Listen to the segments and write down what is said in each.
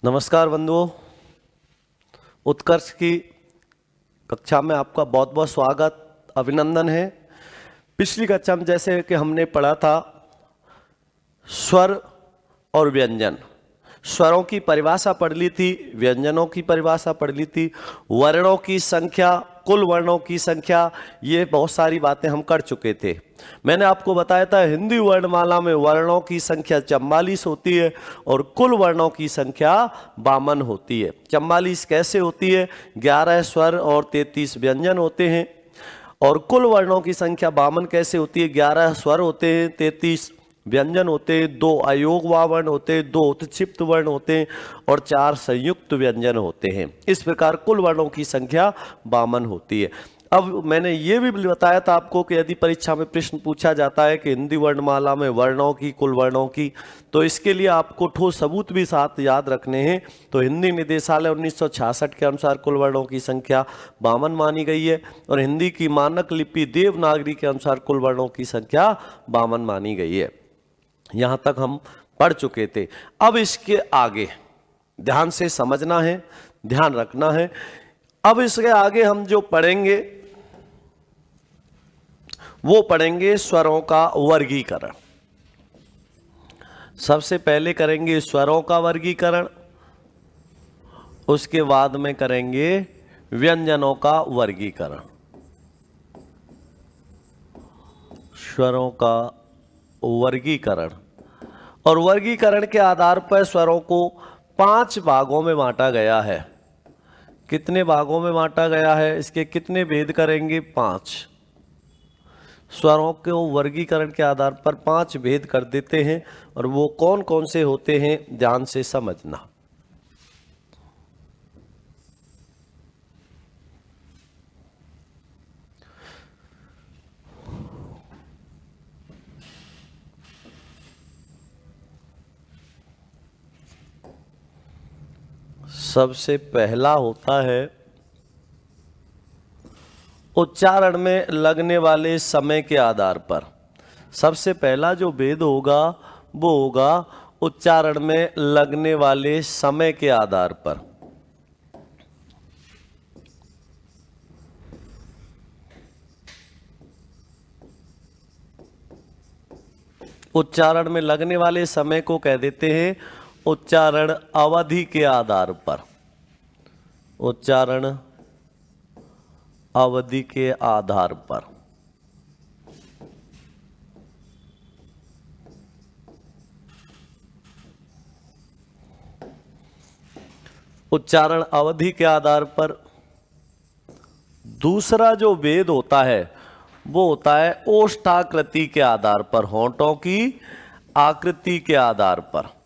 नमस्कार बंधुओं, उत्कर्ष की कक्षा में आपका बहुत बहुत स्वागत, अभिनंदन है। पिछली कक्षा में जैसे कि हमने पढ़ा था स्वर और व्यंजन, स्वरों की परिभाषा पढ़ ली थी, व्यंजनों की परिभाषा पढ़ ली थी, वर्णों की संख्या, कुल वर्णों की संख्या, ये बहुत सारी बातें हम कर चुके थे। मैंने आपको बताया था हिंदी वर्णमाला में वर्णों की संख्या 44 होती है और कुल वर्णों की संख्या 52 होती है। 44 कैसे होती है? 11 स्वर और 33 व्यंजन होते हैं। और कुल वर्णों की संख्या 52 कैसे होती है? 11 स्वर होते हैं, 33 व्यंजन होते हैं, 2 अयोगवा वर्ण होते हैं, 2 उत्क्षिप्त वर्ण होते हैं और 4 संयुक्त व्यंजन होते हैं। इस प्रकार कुल वर्णों की संख्या 52 होती है। अब मैंने ये भी बताया था आपको कि यदि परीक्षा में प्रश्न पूछा जाता है कि हिंदी वर्णमाला में वर्णों की, कुल वर्णों की, तो इसके लिए आपको ठोस सबूत भी साथ याद रखने हैं। तो हिंदी निदेशालय 1966 के अनुसार कुल वर्णों की संख्या 52 मानी गई है और हिंदी की मानक लिपि देवनागरी के अनुसार कुल वर्णों की संख्या 52 मानी गई है। यहां तक हम पढ़ चुके थे। अब इसके आगे ध्यान से समझना है, ध्यान रखना है। अब इसके आगे हम जो पढ़ेंगे वो पढ़ेंगे स्वरों का वर्गीकरण। सबसे पहले करेंगे स्वरों का वर्गीकरण, उसके बाद में करेंगे व्यंजनों का वर्गीकरण। स्वरों का वर्गीकरण, और वर्गीकरण के आधार पर स्वरों को 5 भागों में बांटा गया है। कितने भागों में बांटा गया है? इसके कितने भेद करेंगे? 5। स्वरों के वर्गीकरण के आधार पर 5 भेद कर देते हैं और वो कौन कौन से होते हैं ध्यान से समझना। सबसे पहला होता है उच्चारण में लगने वाले समय के आधार पर। सबसे पहला जो भेद होगा वो होगा उच्चारण में लगने वाले समय के आधार पर। उच्चारण में लगने वाले समय को कह देते हैं उच्चारण अवधि के आधार पर। उच्चारण अवधि के आधार पर। उच्चारण अवधि के आधार पर। दूसरा जो भेद होता है वो होता है ओष्ठाकृति के आधार पर, होंठों की आकृति के आधार पर।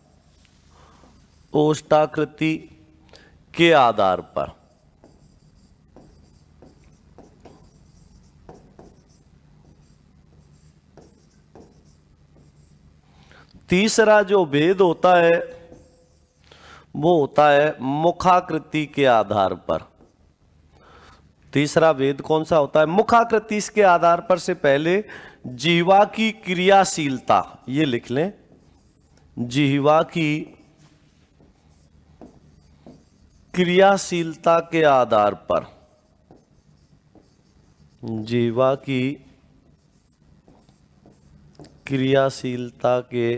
ओष्ठाकृति के आधार पर। तीसरा जो भेद होता है वो होता है मुखाकृति के आधार पर। तीसरा भेद कौन सा होता है? मुखाकृति के आधार पर से पहले जिह्वा की क्रियाशीलता, ये लिख लें, जिह्वा की क्रियाशीलता के आधार पर। जिह्वा की क्रियाशीलता के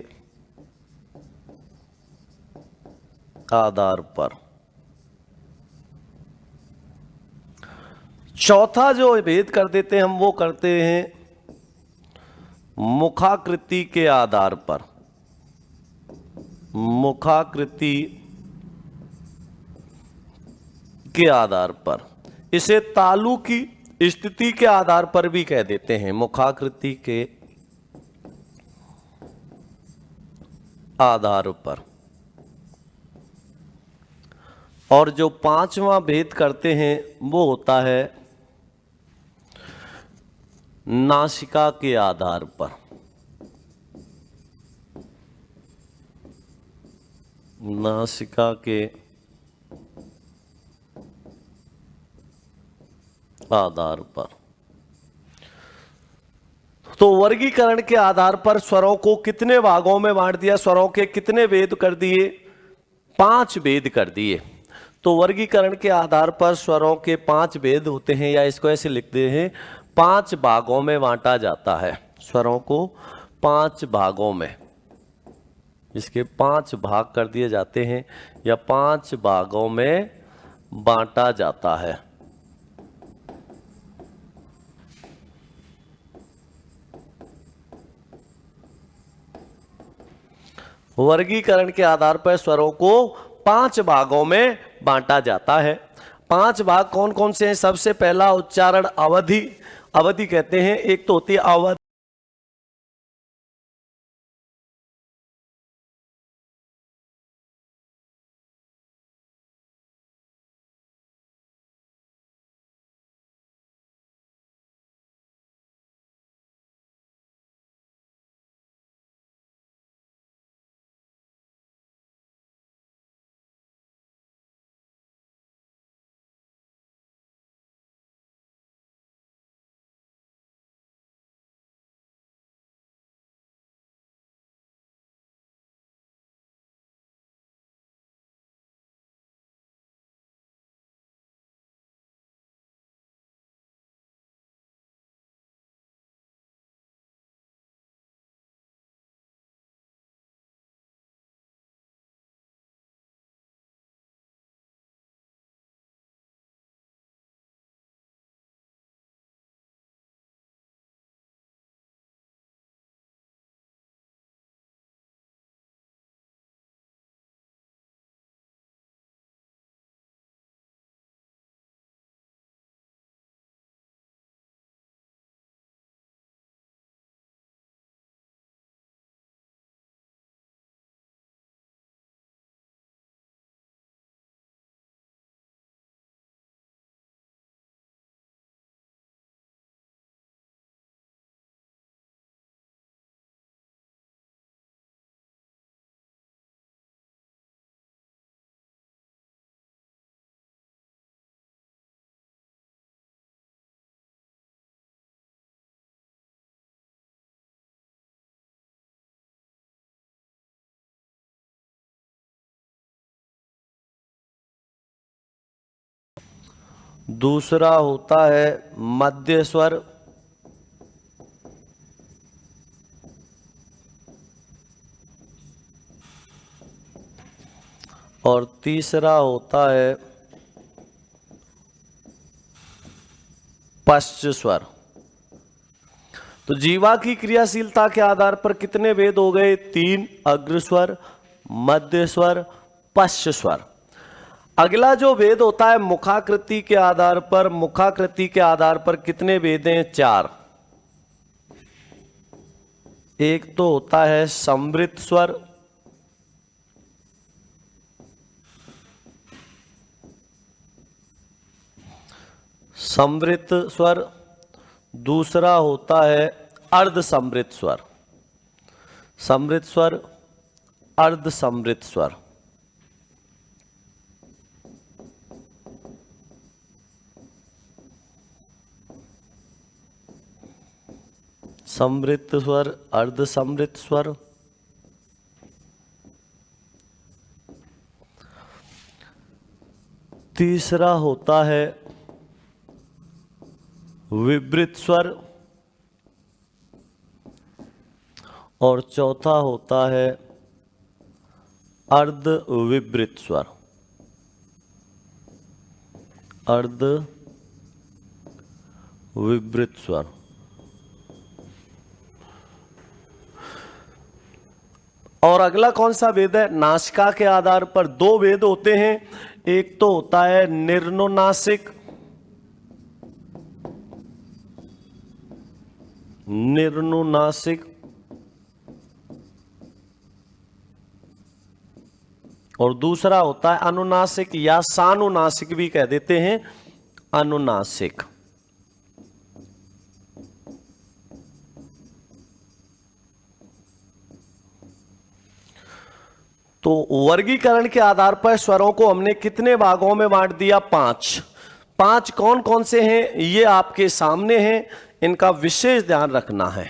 आधार पर। चौथा जो भेद कर देते हैं हम वो करते हैं मुखाकृति के आधार पर। मुखाकृति के आधार पर। इसे तालु की स्थिति के आधार पर भी कह देते हैं, मुखाकृति के आधार पर। और जो 5वां भेद करते हैं वो होता है नासिका के आधार पर। नासिका के आधार पर। तो वर्गीकरण के आधार पर स्वरों को कितने भागों में बांट दिया? स्वरों के कितने भेद कर दिए? 5 भेद कर दिए। तो वर्गीकरण के आधार पर स्वरों के 5 भेद होते हैं, या इसको ऐसे लिखते हैं 5 भागों में बांटा जाता है। स्वरों को 5 भागों में, इसके 5 भाग कर दिए जाते हैं या 5 भागों में बांटा जाता है। वर्गीकरण के आधार पर स्वरों को 5 भागों में बांटा जाता है। 5 भाग कौन कौन से हैं? सबसे पहला उच्चारण अवधि, अवधि कहते हैं। एक तो होती है अवधि, दूसरा होता है मध्य स्वर, और तीसरा होता है पश्च स्वर। तो जीवा की क्रियाशीलता के आधार पर कितने भेद हो गए? 3, अग्र स्वर, मध्य स्वर, पश्च स्वर। अगला जो भेद होता है मुखाकृति के आधार पर, मुखाकृति के आधार पर कितने भेद हैं? 4। एक तो होता है समृद्ध स्वर, समृद्ध स्वर। दूसरा होता है अर्ध समृद्ध स्वर, समृद्ध स्वर, अर्ध समृद्ध स्वर। समृद्ध स्वर, अर्ध समृद्ध स्वर। तीसरा होता है विवृत स्वर, और चौथा होता है अर्ध विवृत स्वर, अर्ध विवृत स्वर। और अगला कौन सा भेद है? नासिका के आधार पर 2 भेद होते हैं। एक तो होता है निर्नुनासिक, निर्नुनासिक, और दूसरा होता है अनुनासिक, या सानुनासिक भी कह देते हैं, अनुनासिक। तो वर्गीकरण के आधार पर स्वरों को हमने कितने भागों में बांट दिया? 5। 5 कौन कौन से हैं ये आपके सामने हैं, इनका विशेष ध्यान रखना है।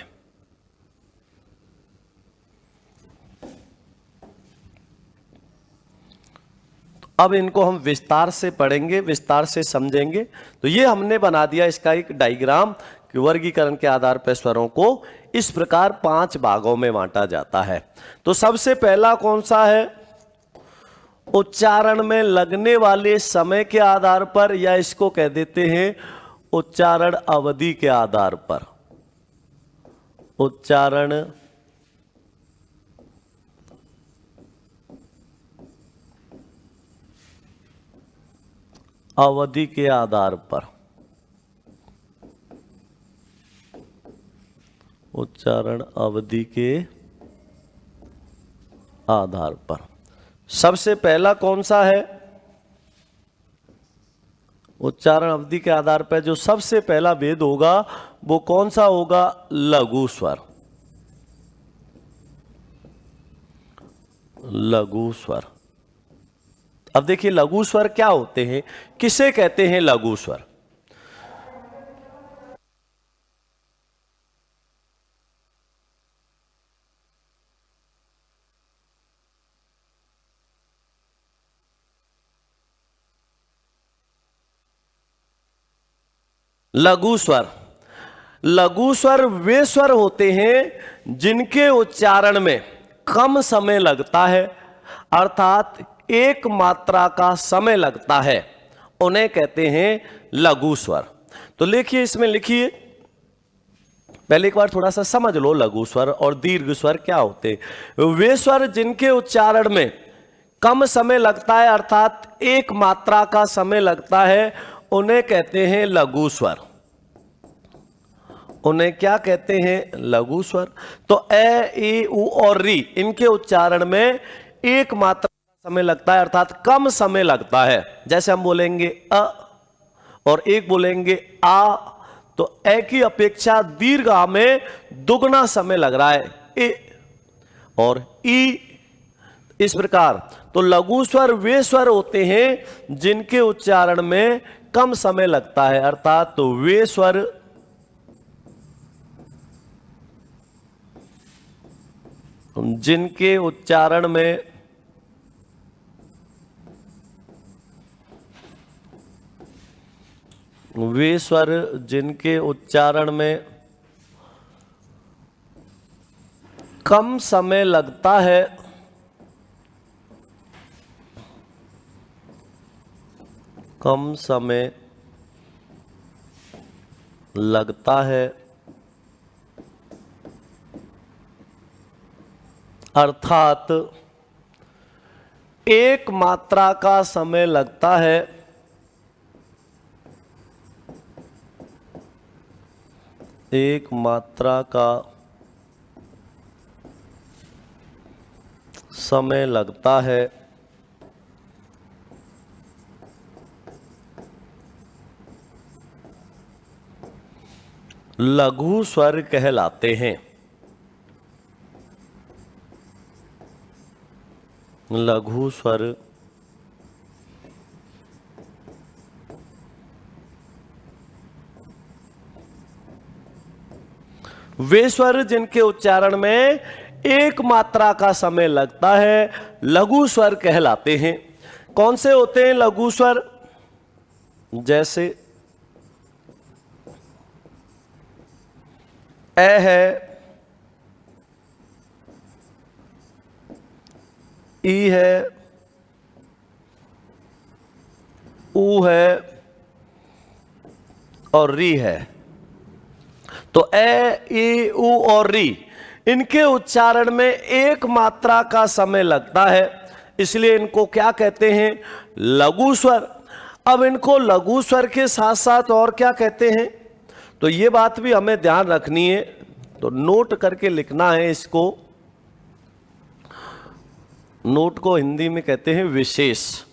अब इनको हम विस्तार से पढ़ेंगे, विस्तार से समझेंगे। तो ये हमने बना दिया इसका एक डायग्राम कि वर्गीकरण के आधार पर स्वरों को इस प्रकार 5 भागों में बांटा जाता है। तो सबसे पहला कौन सा है? उच्चारण में लगने वाले समय के आधार पर, या इसको कह देते हैं उच्चारण अवधि के आधार पर। उच्चारण अवधि के आधार पर, उच्चारण अवधि के आधार पर सबसे पहला कौन सा है? उच्चारण अवधि के आधार पर जो सबसे पहला भेद होगा वो कौन सा होगा? लघु स्वर। लघु स्वर। अब देखिए लघु स्वर क्या होते हैं, किसे कहते हैं लघु स्वर? लघु स्वर, लघु स्वर वे स्वर होते हैं जिनके उच्चारण में कम समय लगता है, अर्थात एक मात्रा का समय लगता है, उन्हें कहते हैं लघु स्वर। तो लिखिए, इसमें लिखिए, पहले एक बार थोड़ा सा समझ लो लघु स्वर और दीर्घ स्वर क्या होते हैं। वे स्वर जिनके उच्चारण में कम समय लगता है, अर्थात एक मात्रा का समय लगता है, उन्हें कहते हैं लघु स्वर। उन्हें क्या कहते हैं? लघु स्वर। तो ए, ई, उ और री, इनके उच्चारण में एक मात्रा का समय लगता है, अर्थात कम समय लगता है। जैसे हम बोलेंगे अ और एक बोलेंगे आ, तो ए की अपेक्षा दीर्घ आ में दुगना समय लग रहा है, ए और ई, इस प्रकार। तो लघु स्वर वे स्वर होते हैं जिनके उच्चारण में कम समय लगता है, अर्थात तो वे स्वर जिनके उच्चारण में वे स्वर जिनके उच्चारण में कम समय लगता है, कम समय लगता है, अर्थात एक मात्रा का समय लगता है, एक मात्रा का समय लगता है, लघु स्वर कहलाते हैं। लघु स्वर वे स्वर जिनके उच्चारण में एक मात्रा का समय लगता है, लघु स्वर कहलाते हैं। कौन से होते हैं लघु स्वर? जैसे ए है, ई है, ऊ है और री है। तो ए, ई, ऊ और री, इनके उच्चारण में एक मात्रा का समय लगता है, इसलिए इनको क्या कहते हैं? लघु स्वर। अब इनको लघु स्वर के साथ साथ और क्या कहते हैं? तो ये बात भी हमें ध्यान रखनी है, तो नोट करके लिखना है इसको। नोट को हिंदी में कहते हैं विशेष।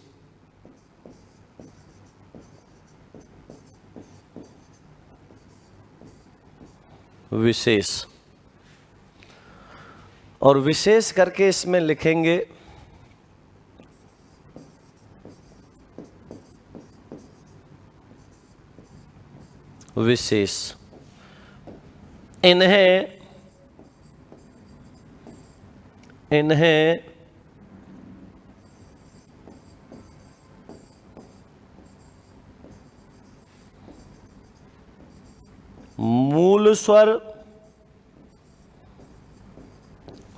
विशेष, और विशेष करके इसमें लिखेंगे विशेष। इन्हें मूल स्वर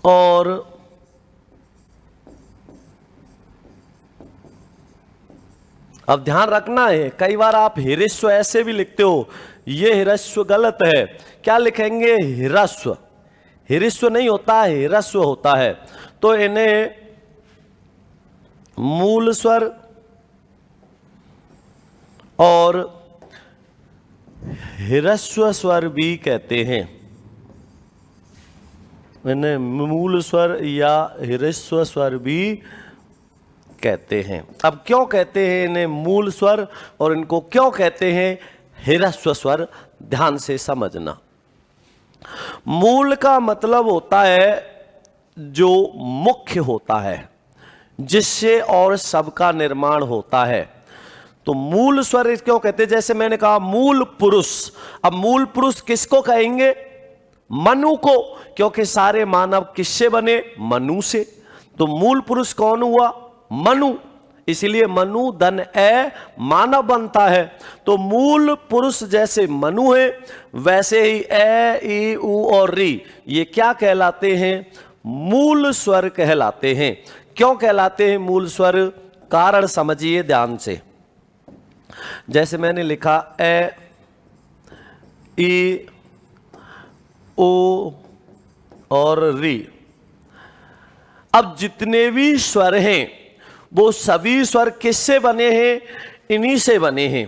और अब ध्यान रखना है, कई बार आप हिरस्व ऐसे भी लिखते हो, ये हिरस्व गलत है। क्या लिखेंगे? हिरस्व। हिरस्व नहीं होता है, हिरस्व होता है। तो इन्हें मूल स्वर और हिरस्व स्वर भी कहते हैं। इन्हें मूल स्वर या हिरस्व स्वर भी कहते हैं। अब क्यों कहते हैं इन्हें मूल स्वर और इनको क्यों कहते हैं हिरस्व स्वर, ध्यान से समझना। मूल का मतलब होता है जो मुख्य होता है, जिससे और सबका निर्माण होता है। तो मूल स्वर क्यों कहते हैं? जैसे मैंने कहा मूल पुरुष। अब मूल पुरुष किसको कहेंगे? मनु को, क्योंकि सारे मानव किससे बने? मनु से। तो मूल पुरुष कौन हुआ? मनु। इसलिए मनु धन ए मानव बनता है। तो मूल पुरुष जैसे मनु है, वैसे ही ए, ई, उ और री ये क्या कहलाते हैं? मूल स्वर कहलाते हैं। क्यों कहलाते हैं मूल स्वर? कारण समझिए ध्यान से। जैसे मैंने लिखा ए, ई, ओ और री। अब जितने भी स्वर हैं वो सभी स्वर किससे बने हैं? इन्हीं से बने हैं।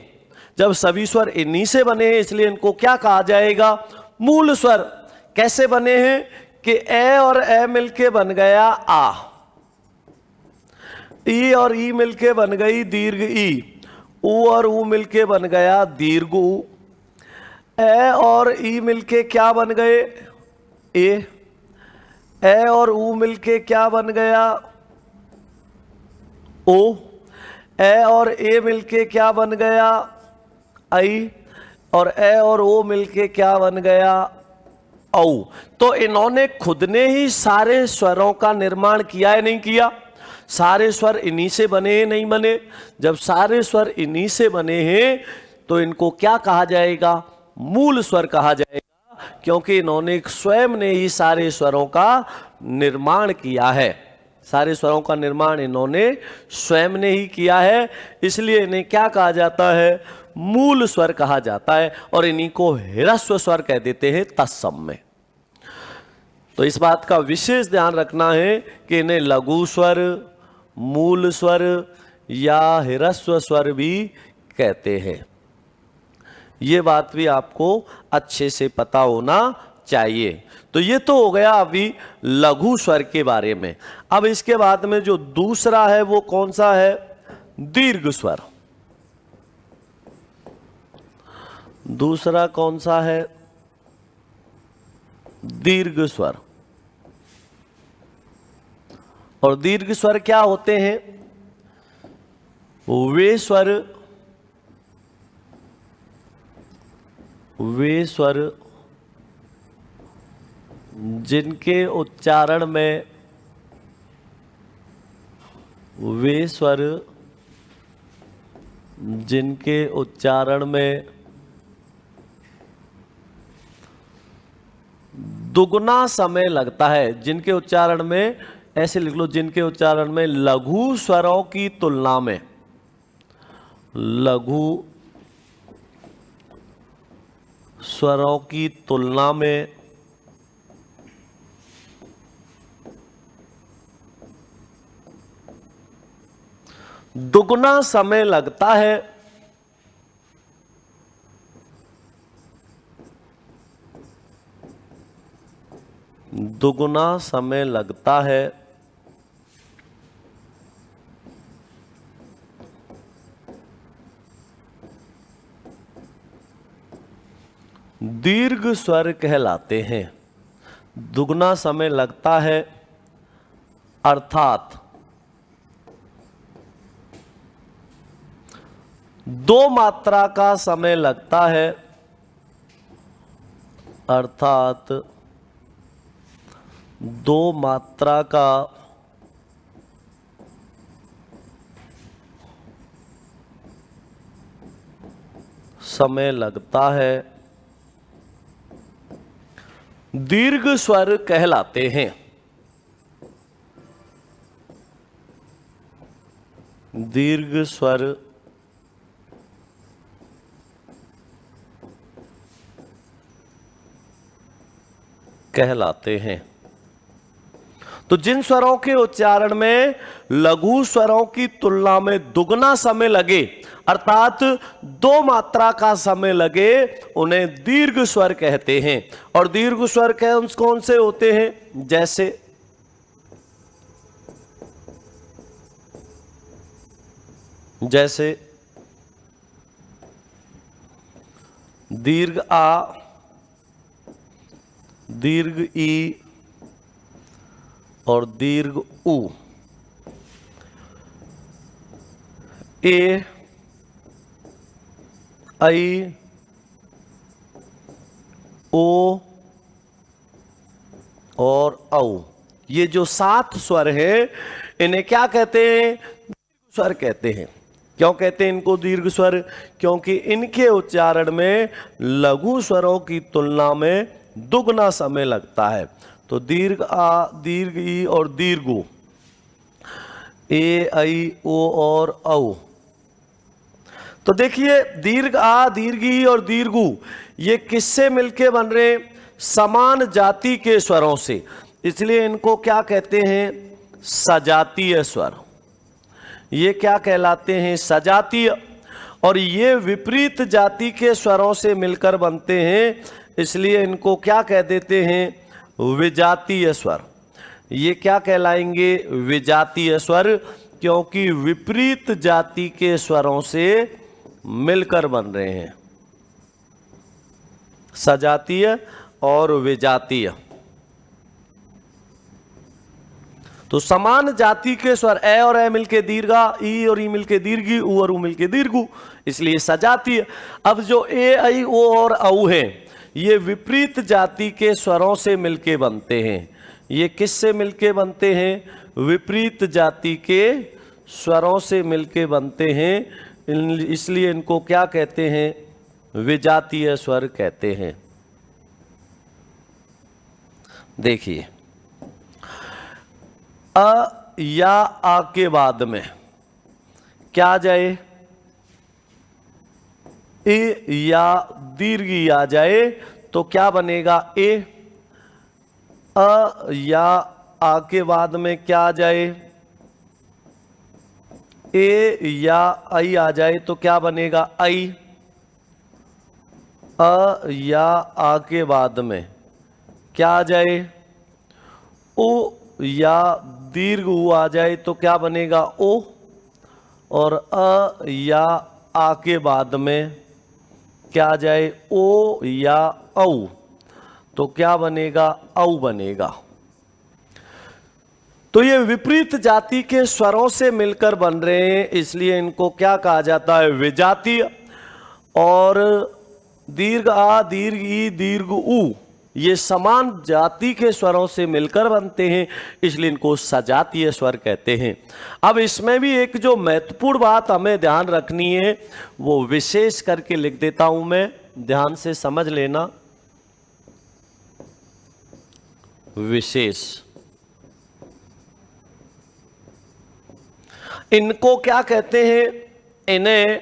जब सभी स्वर इन्हीं से बने हैं, इसलिए इनको क्या कहा जाएगा? मूल स्वर। कैसे बने हैं कि ए और ए मिलके बन गया आ, ई और ई मिलके बन गई दीर्घ ई, उ और उ मिलके बन गया दीर्घ उ, ए और ई मिलके क्या बन गए? ए और उ मिलके क्या बन गया? ओ। ए और ए मिलके क्या बन गया? आई। और ए और ओ मिलके क्या बन गया? औ। तो इन्होंने खुद ने ही सारे स्वरों का निर्माण किया है, नहीं किया? सारे स्वर इन्हीं से बने हैं, नहीं बने? जब सारे स्वर इन्हीं से बने हैं तो इनको क्या कहा जाएगा? मूल स्वर कहा जाएगा, क्योंकि इन्होंने स्वयं ने ही सारे स्वरों का निर्माण किया है। सारे स्वरों का निर्माण इन्होंने स्वयं ने ही किया है, इसलिए इन्हें क्या कहा जाता है? मूल स्वर कहा जाता है। और इन्हीं को हिरस्व स्वर कह देते हैं तत्सम। तो इस बात का विशेष ध्यान रखना है कि इन्हें लघु स्वर, मूल स्वर या हिरस्व स्वर भी कहते हैं। ये बात भी आपको अच्छे से पता होना चाहिए। तो ये तो हो गया अभी लघु स्वर के बारे में। अब इसके बाद में जो दूसरा है वो कौन सा है? दीर्घ स्वर। दूसरा कौन सा है? दीर्घ स्वर। और दीर्घ स्वर क्या होते हैं? वे स्वर जिनके उच्चारण में दुगना समय लगता है। जिनके उच्चारण में, ऐसे लिख लो, जिनके उच्चारण में लघु स्वरों की तुलना में, लघु स्वरों की तुलना में दुगना समय लगता है, दुगना समय लगता है दीर्घ स्वर कहलाते हैं। दुगना समय लगता है अर्थात दो मात्रा का समय लगता है, अर्थात दो मात्रा का समय लगता है दीर्घ स्वर कहलाते हैं। दीर्घ स्वर कहलाते हैं। तो जिन स्वरों के उच्चारण में लघु स्वरों की तुलना में दुगना समय लगे, अर्थात 2 मात्रा का समय लगे, उन्हें दीर्घ स्वर कहते हैं। और दीर्घ स्वर कौन से होते हैं? जैसे दीर्घ आ, दीर्घ ई और दीर्घ उ, ए, आई, ओ और औ। ये जो 7 स्वर हैं, इन्हें क्या कहते हैं? दीर्घ स्वर कहते हैं। क्यों कहते हैं इनको दीर्घ स्वर? क्योंकि इनके उच्चारण में लघु स्वरों की तुलना में दुगना समय लगता है। तो दीर्घ आ, दीर्घ ई और दीर्घ उ, ए, आई, ओ और औ। तो देखिए, दीर्घ आ, दीर्घ ई और दीर्घ उ, ये किससे मिलके बन रहे हैं? समान जाति के स्वरों से। इसलिए इनको क्या कहते हैं? सजातीय स्वर। ये क्या कहलाते हैं? सजातीय। और ये विपरीत जाति के स्वरों से मिलकर बनते हैं, इसलिए इनको क्या कह देते हैं? विजातीय स्वर। ये क्या कहलाएंगे? विजातीय स्वर, क्योंकि विपरीत जाति के स्वरों से मिलकर बन रहे हैं। सजातीय और विजातीय। तो समान जाति के स्वर ए और ए मिलके दीर्घा, ई और ई मिलके दीर्घी, उ और उ मिलके दीर्घु, इसलिए सजातीय। अब जो ए, आई, ओ और औ है, ये विपरीत जाति के स्वरों से मिलके बनते हैं। ये किससे मिलके बनते हैं? विपरीत जाति के स्वरों से मिलके बनते हैं, इसलिए इनको क्या कहते हैं? विजातीय स्वर कहते हैं। देखिए, अ या आ के बाद में क्या आ जाए? ए या दीर्घ ई आ जाए तो क्या बनेगा? ए। अ या आ के बाद में क्या आ जाए? ए या आई आ जाए तो क्या बनेगा? आई। अ या आ के बाद में क्या आ जाए? ओ या दीर्घ उ आ जाए तो क्या बनेगा? ओ। और अ या आ के बाद में क्या आ जाए? ओ या औ तो क्या बनेगा? औ बनेगा। तो ये विपरीत जाति के स्वरों से मिलकर बन रहे हैं, इसलिए इनको क्या कहा जाता है? विजातीय। और दीर्घ आ, दीर्घ ई, दीर्घ उ, ये समान जाति के स्वरों से मिलकर बनते हैं, इसलिए इनको सजातीय स्वर कहते हैं। अब इसमें भी एक जो महत्वपूर्ण बात हमें ध्यान रखनी है, वो विशेष करके लिख देता हूं मैं, ध्यान से समझ लेना। विशेष, इनको क्या कहते हैं? इन्हें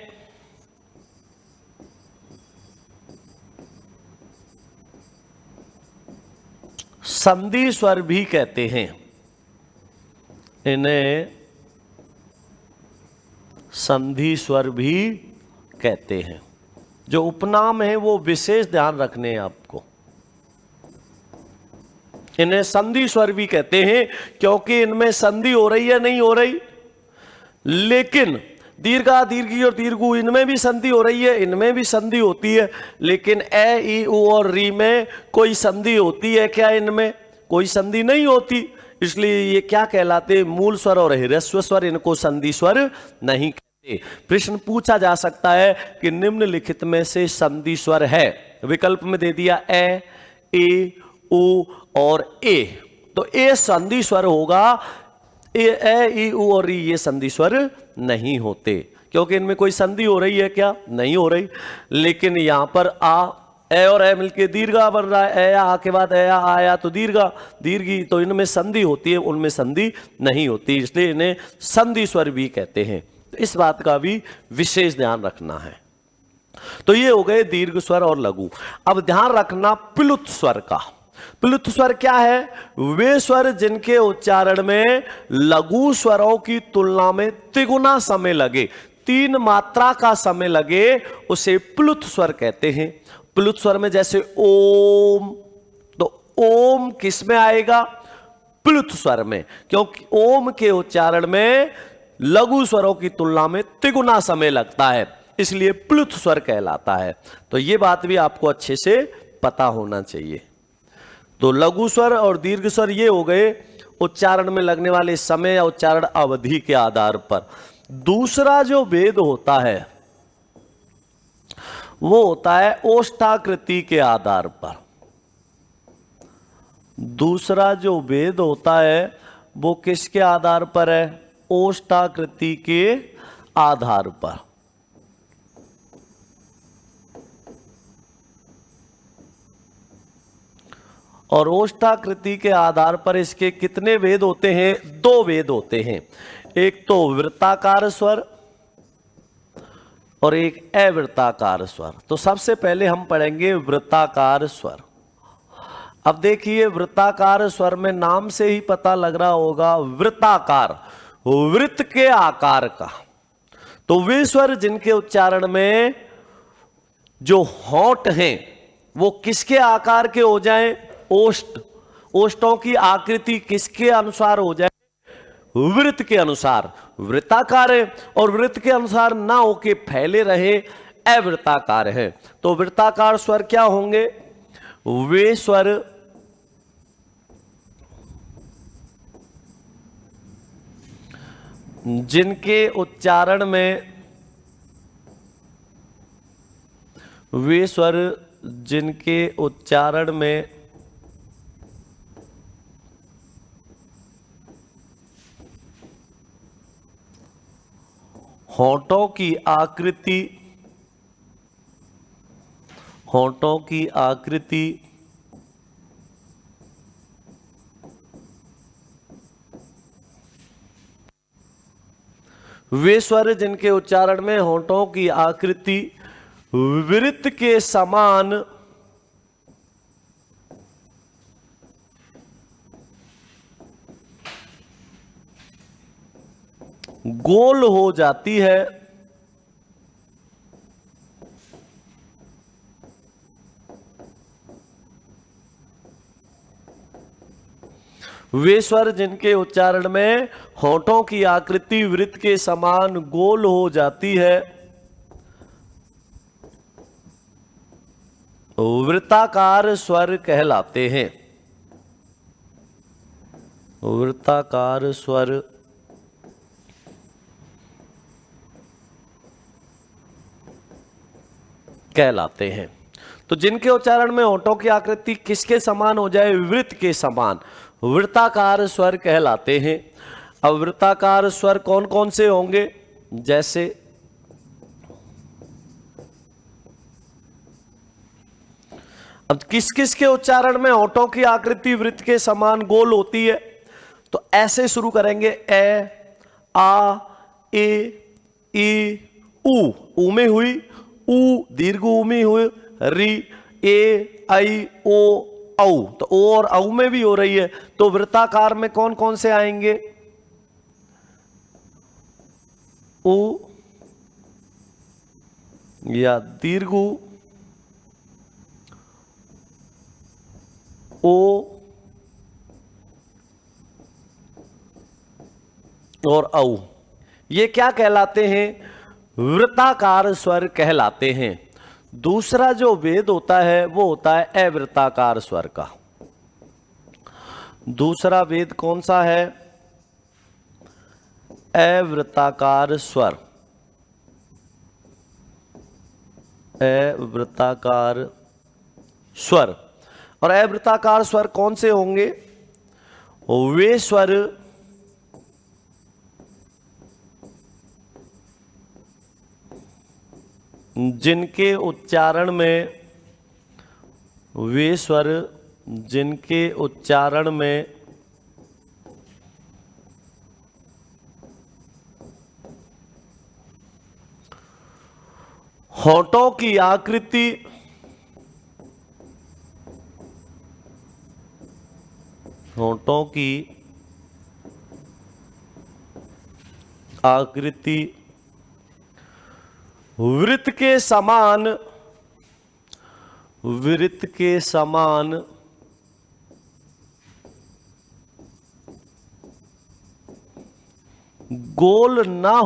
संधि स्वर भी कहते हैं। इन्हें संधि स्वर भी कहते हैं। जो उपनाम है वो विशेष ध्यान रखने हैं आपको। इन्हें संधि स्वर भी कहते हैं क्योंकि इनमें संधि हो रही है, नहीं हो रही? लेकिन दीर्घा, दीर्घी और दीर्घु, इनमें भी संधि हो रही है, इनमें भी संधि होती है। लेकिन ए, ई, उ और री में कोई संधि होती है क्या? इनमें कोई संधि नहीं होती, इसलिए ये क्या कहलाते? मूल स्वर और ह्रस्व स्वर। इनको संधि स्वर नहीं कहते। प्रश्न पूछा जा सकता है कि निम्नलिखित में से संधि स्वर है? विकल्प में दे दिया ए, उ और ए, तो ए संधि स्वर होगा। ए, ई, उ और ई ये संधि स्वर नहीं होते, क्योंकि इनमें कोई संधि हो रही है क्या? नहीं हो रही। लेकिन यहां पर आ, ए और ए मिलके दीर्घा बन रहा है, ए आ के बाद ए आया तो दीर्घा, दीर्घी, तो इनमें संधि होती है, उनमें संधि नहीं होती, इसलिए इन्हें संधि स्वर भी कहते हैं। तो इस बात का भी विशेष ध्यान रखना है। तो ये हो गए दीर्घ स्वर और लघु। अब ध्यान रखना प्लुत स्वर का। प्लुत स्वर क्या है? वे स्वर जिनके उच्चारण में लघु स्वरों की तुलना में तिगुना समय लगे, 3 मात्रा का समय लगे, उसे प्लुत स्वर कहते हैं। प्लुत स्वर में जैसे ओम, तो ओम किस में आएगा? प्लुत स्वर में, क्योंकि ओम के उच्चारण में लघु स्वरों की तुलना में तिगुना समय लगता है, इसलिए प्लुत स्वर कहलाता है। तो यह बात भी आपको अच्छे से पता होना चाहिए। तो लघु स्वर और दीर्घ स्वर ये हो गए उच्चारण में लगने वाले समय या उच्चारण अवधि के आधार पर। दूसरा जो भेद होता है वो होता है ओष्ठाकृति के आधार पर। दूसरा जो भेद होता है वो किसके आधार पर है? ओष्ठाकृति के आधार पर। और ओष्ठाकृति के आधार पर इसके कितने भेद होते हैं? 2 भेद होते हैं। एक तो वृत्ताकार स्वर और एक अवृत्ताकार स्वर। तो सबसे पहले हम पढ़ेंगे वृत्ताकार स्वर। अब देखिए, वृत्ताकार स्वर में नाम से ही पता लग रहा होगा, वृत्ताकार, वृत्त के आकार का। तो वे स्वर जिनके उच्चारण में जो होंठ हैं वो किसके आकार के हो जाएं? ओष्ठ। ओष्ठों की आकृति किसके अनुसार हो जाए? वृत्त के अनुसार। वृत्ताकार है और वृत्त के अनुसार ना होके फैले रहे, अवृत्ताकार है। तो वृत्ताकार स्वर क्या होंगे? वे स्वर जिनके उच्चारण में वे स्वर जिनके उच्चारण में होंठों की आकृति वे स्वर जिनके उच्चारण में होंठों की आकृति वृत्त के समान गोल हो जाती है, वे स्वर जिनके उच्चारण में होंठों की आकृति वृत्त के समान गोल हो जाती है, वृत्ताकार स्वर कहलाते हैं। वृत्ताकार स्वर कहलाते हैं। तो जिनके उच्चारण में होंठों की आकृति किसके समान हो जाए? वृत्त के समान, वृत्ताकार स्वर कहलाते हैं। अब वृत्ताकार स्वर कौन कौन से होंगे? जैसे अब किस किस के उच्चारण में होंठों की आकृति वृत्त के समान गोल होती है? तो ऐसे शुरू करेंगे, ए, आ, ए, ई, ऊ में हुई, ऊ दीर्घ ऊ में हुई, री, ए, आई, ओ, औ। तो ओ और औ में भी हो रही है। तो वृत्ताकार में कौन कौन से आएंगे? ऊ या दीर्घ ऊ, ओ और औ। ये क्या कहलाते हैं? वृत्ताकार स्वर कहलाते हैं। दूसरा जो भेद होता है वो होता है अवृत्ताकार स्वर का। दूसरा भेद कौन सा है? अवृत्ताकार स्वर। अवृत्ताकार स्वर। और अवृत्ताकार स्वर कौन से होंगे? वे स्वर जिनके उच्चारण में वे स्वर जिनके उच्चारण में होठों की आकृति वृत्त के समान गोल ना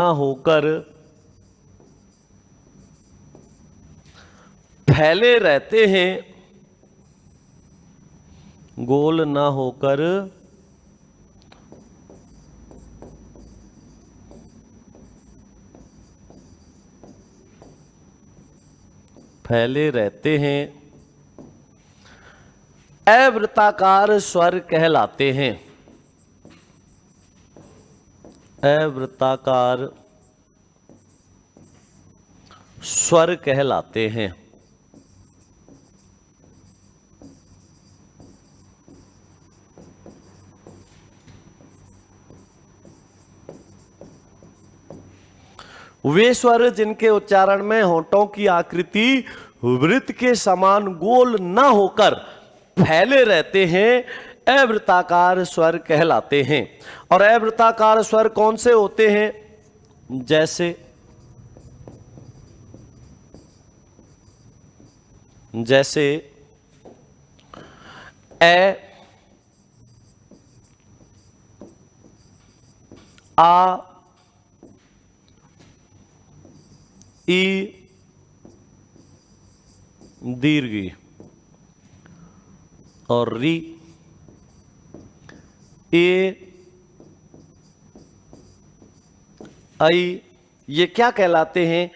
होकर फैले रहते हैं, गोल ना होकर फैले रहते हैं, अवृत्ताकार स्वर कहलाते हैं। अवृत्ताकार स्वर कहलाते हैं। वे स्वर जिनके उच्चारण में होठों की आकृति वृत्त के समान गोल ना होकर फैले रहते हैं, अवृत्ताकार स्वर कहलाते हैं। और अवृत्ताकार स्वर कौन से होते हैं? जैसे ए, आ, ई, दीर्घ और री, ए, आई, ये क्या कहलाते हैं?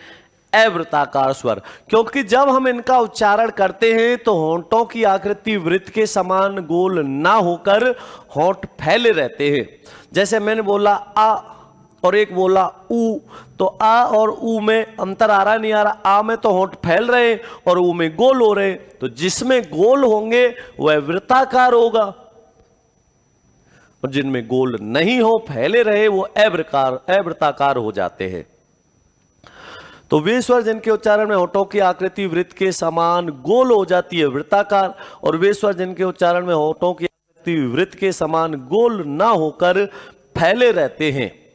अवृत्ताकार स्वर। क्योंकि जब हम इनका उच्चारण करते हैं तो होंठों की आकृति वृत्त के समान गोल ना होकर होंठ फैले रहते हैं। जैसे मैंने बोला आ और एक बोला ऊ, तो आ और ऊ में अंतर आ रहा नहीं आ रहा? आ में तो होंठ फैल रहे और ऊ में गोल हो रहे, तो जिसमें गोल होंगे वह वृत्ताकार होगा और जिनमें गोल नहीं हो, फैले रहे, वो अवृत्ताकार हो जाते हैं। तो वे स्वर जिनके उच्चारण में होठों की आकृति वृत्त के समान गोल हो जाती है, वृत्ताकार, और वे स्वर जिनके उच्चारण में होठों की आकृति वृत्त के समान गोल ना होकर फैले रहते हैं,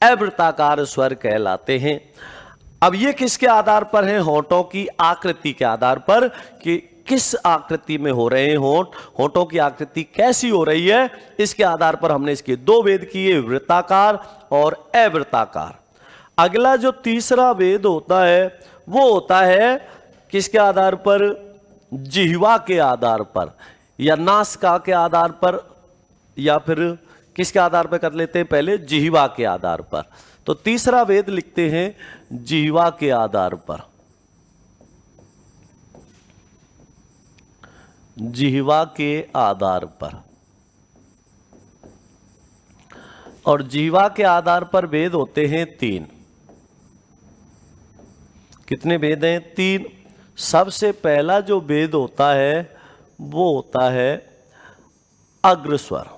अवृत्ताकार स्वर कहलाते हैं। अब ये किसके आधार पर है? होठों की आकृति के आधार पर, कि किस आकृति में हो रहे हैं होठ, होठों की आकृति कैसी हो रही है, इसके आधार पर हमने इसके दो भेद किए, वृत्ताकार और अवृत्ताकार। अगला जो तीसरा भेद होता है वो होता है किसके आधार पर? जिह्वा के आधार पर, या नासिका के आधार पर, या फिर किसके आधार पर कर लेते हैं? पहले जिह्वा के आधार पर। तो तीसरा भेद लिखते हैं जिह्वा के आधार पर। जिह्वा के आधार पर, और जिह्वा के आधार पर भेद होते हैं तीन। कितने भेद हैं? तीन। सबसे पहला जो भेद होता है वो होता है अग्रस्वर।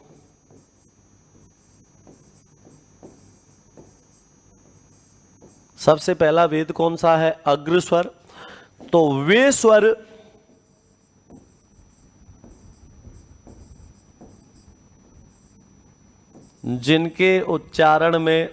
सबसे पहला भेद कौन सा है? अग्रस्वर। तो वे स्वर जिनके उच्चारण में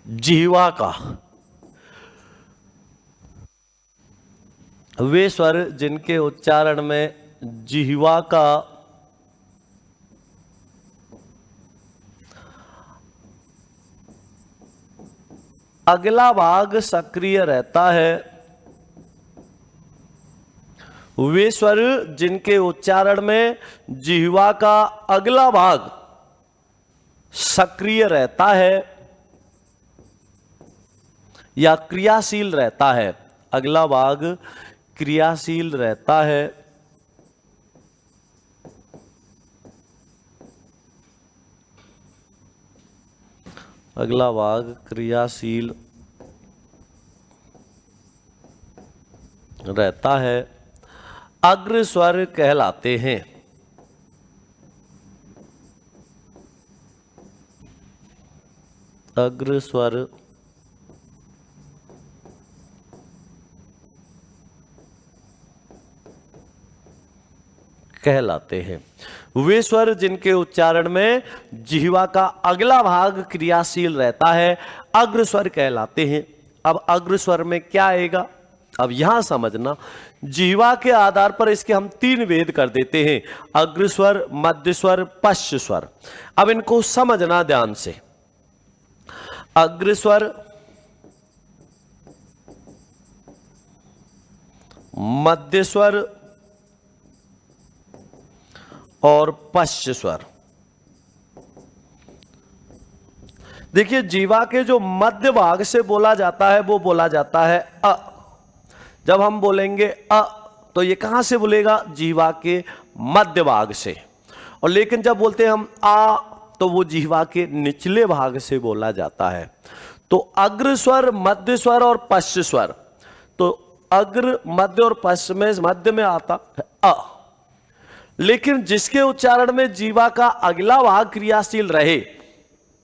जिह्वा का, वे स्वर जिनके उच्चारण में जिह्वा का अगला भाग सक्रिय रहता है, वे स्वर जिनके उच्चारण में जिह्वा का अगला भाग सक्रिय रहता है या क्रियाशील रहता है। अगला भाग क्रियाशील रहता है अगला भाग क्रियाशील रहता है, अग्र स्वर कहलाते हैं। अग्र स्वर कहलाते हैं। वे स्वर जिनके उच्चारण में जिह्वा का अगला भाग क्रियाशील रहता है अग्र स्वर कहलाते हैं। अब अग्र स्वर में क्या आएगा, अब यहां समझना, जिह्वा के आधार पर इसके हम 3 भेद कर देते हैं, अग्र स्वर, मध्य स्वर, पश्च स्वर। अब इनको समझना ध्यान से। अग्र स्वर, मध्य स्वर और पश्च स्वर। देखिए, जीवा के जो मध्य भाग से बोला जाता है वो बोला जाता है अ। जब हम बोलेंगे अ तो ये कहां से बोलेगा, जीवा के मध्य भाग से। और लेकिन जब बोलते हैं हम आ तो वो जीवा के निचले भाग से बोला जाता है। तो अग्र स्वर, मध्य स्वर और पश्च स्वर, तो अग्र, मध्य और पश्च में मध्य में आता है अ। लेकिन जिसके उच्चारण में जीवा का अगला भाग क्रियाशील रहे,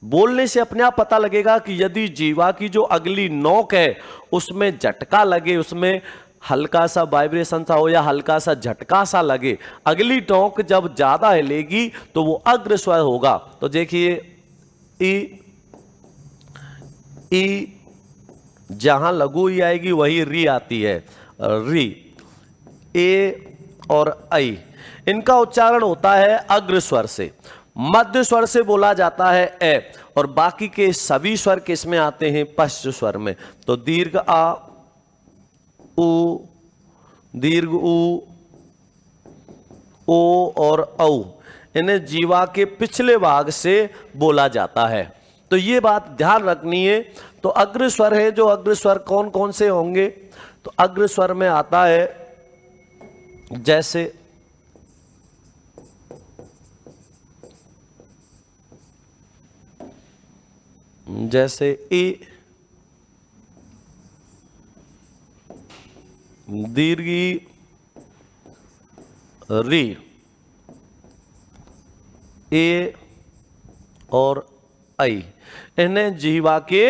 बोलने से अपने आप पता लगेगा कि यदि जीवा की जो अगली नोक है उसमें झटका लगे, उसमें हल्का सा वाइब्रेशन सा हो या हल्का सा झटका सा लगे, अगली नोक जब ज्यादा हिलेगी तो वो अग्र स्वर होगा। तो देखिए, ई जहां लघु ई आएगी वही री आती है, री। ए और आई, इनका उच्चारण होता है अग्र स्वर से। मध्य स्वर से बोला जाता है ए, और बाकी के सभी स्वर किस में आते हैं, पश्च स्वर में। तो दीर्घ आ, उ, दीर्घ उ, ओ और औ, इन्हें जीवा के पिछले भाग से बोला जाता है। तो ये बात ध्यान रखनी है। तो अग्र स्वर है, जो अग्र स्वर कौन कौन से होंगे, तो अग्र स्वर में आता है जैसे जैसे ए, दीर्घी, री, ए और आई, इन्हें जीवा के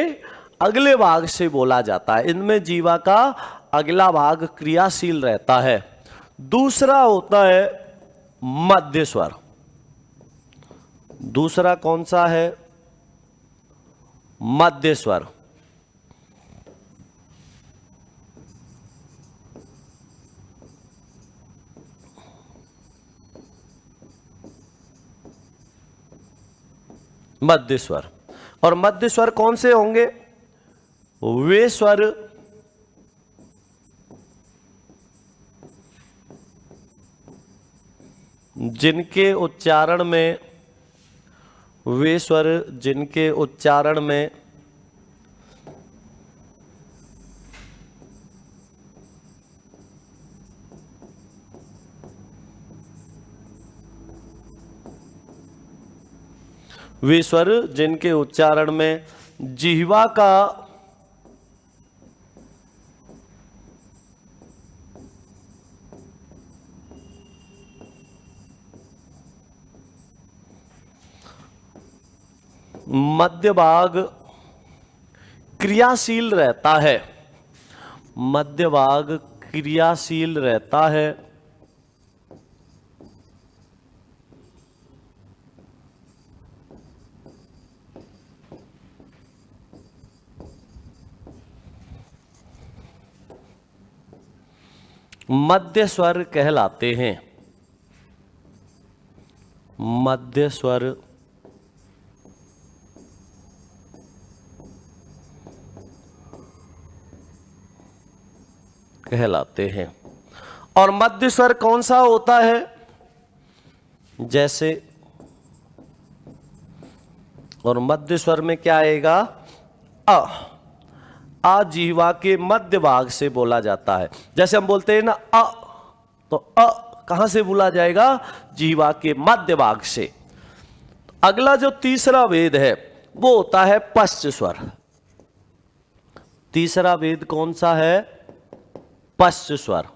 अगले भाग से बोला जाता है। इनमें जीवा का अगला भाग क्रियाशील रहता है। दूसरा होता है मध्य स्वर। दूसरा कौन सा है, मध्य स्वर। मध्य स्वर, और मध्य स्वर कौन से होंगे, वे स्वर जिनके उच्चारण में, वे स्वर जिनके उच्चारण में वे स्वर जिनके उच्चारण में जिह्वा का मध्य भाग क्रियाशील रहता है, मध्य भाग क्रियाशील रहता है, मध्य स्वर कहलाते हैं। मध्य स्वर कहलाते हैं। और मध्य स्वर कौन सा होता है? जैसे, और मध्य स्वर में क्या आएगा? अ। आ जिह्वा के मध्य भाग से बोला जाता है। जैसे हम बोलते हैं ना अ, तो अ कहां से बोला जाएगा? जिह्वा के मध्य भाग से। अगला जो तीसरा वेद है वो होता है पश्च स्वर। तीसरा वेद कौन सा है? पश्च स्वर।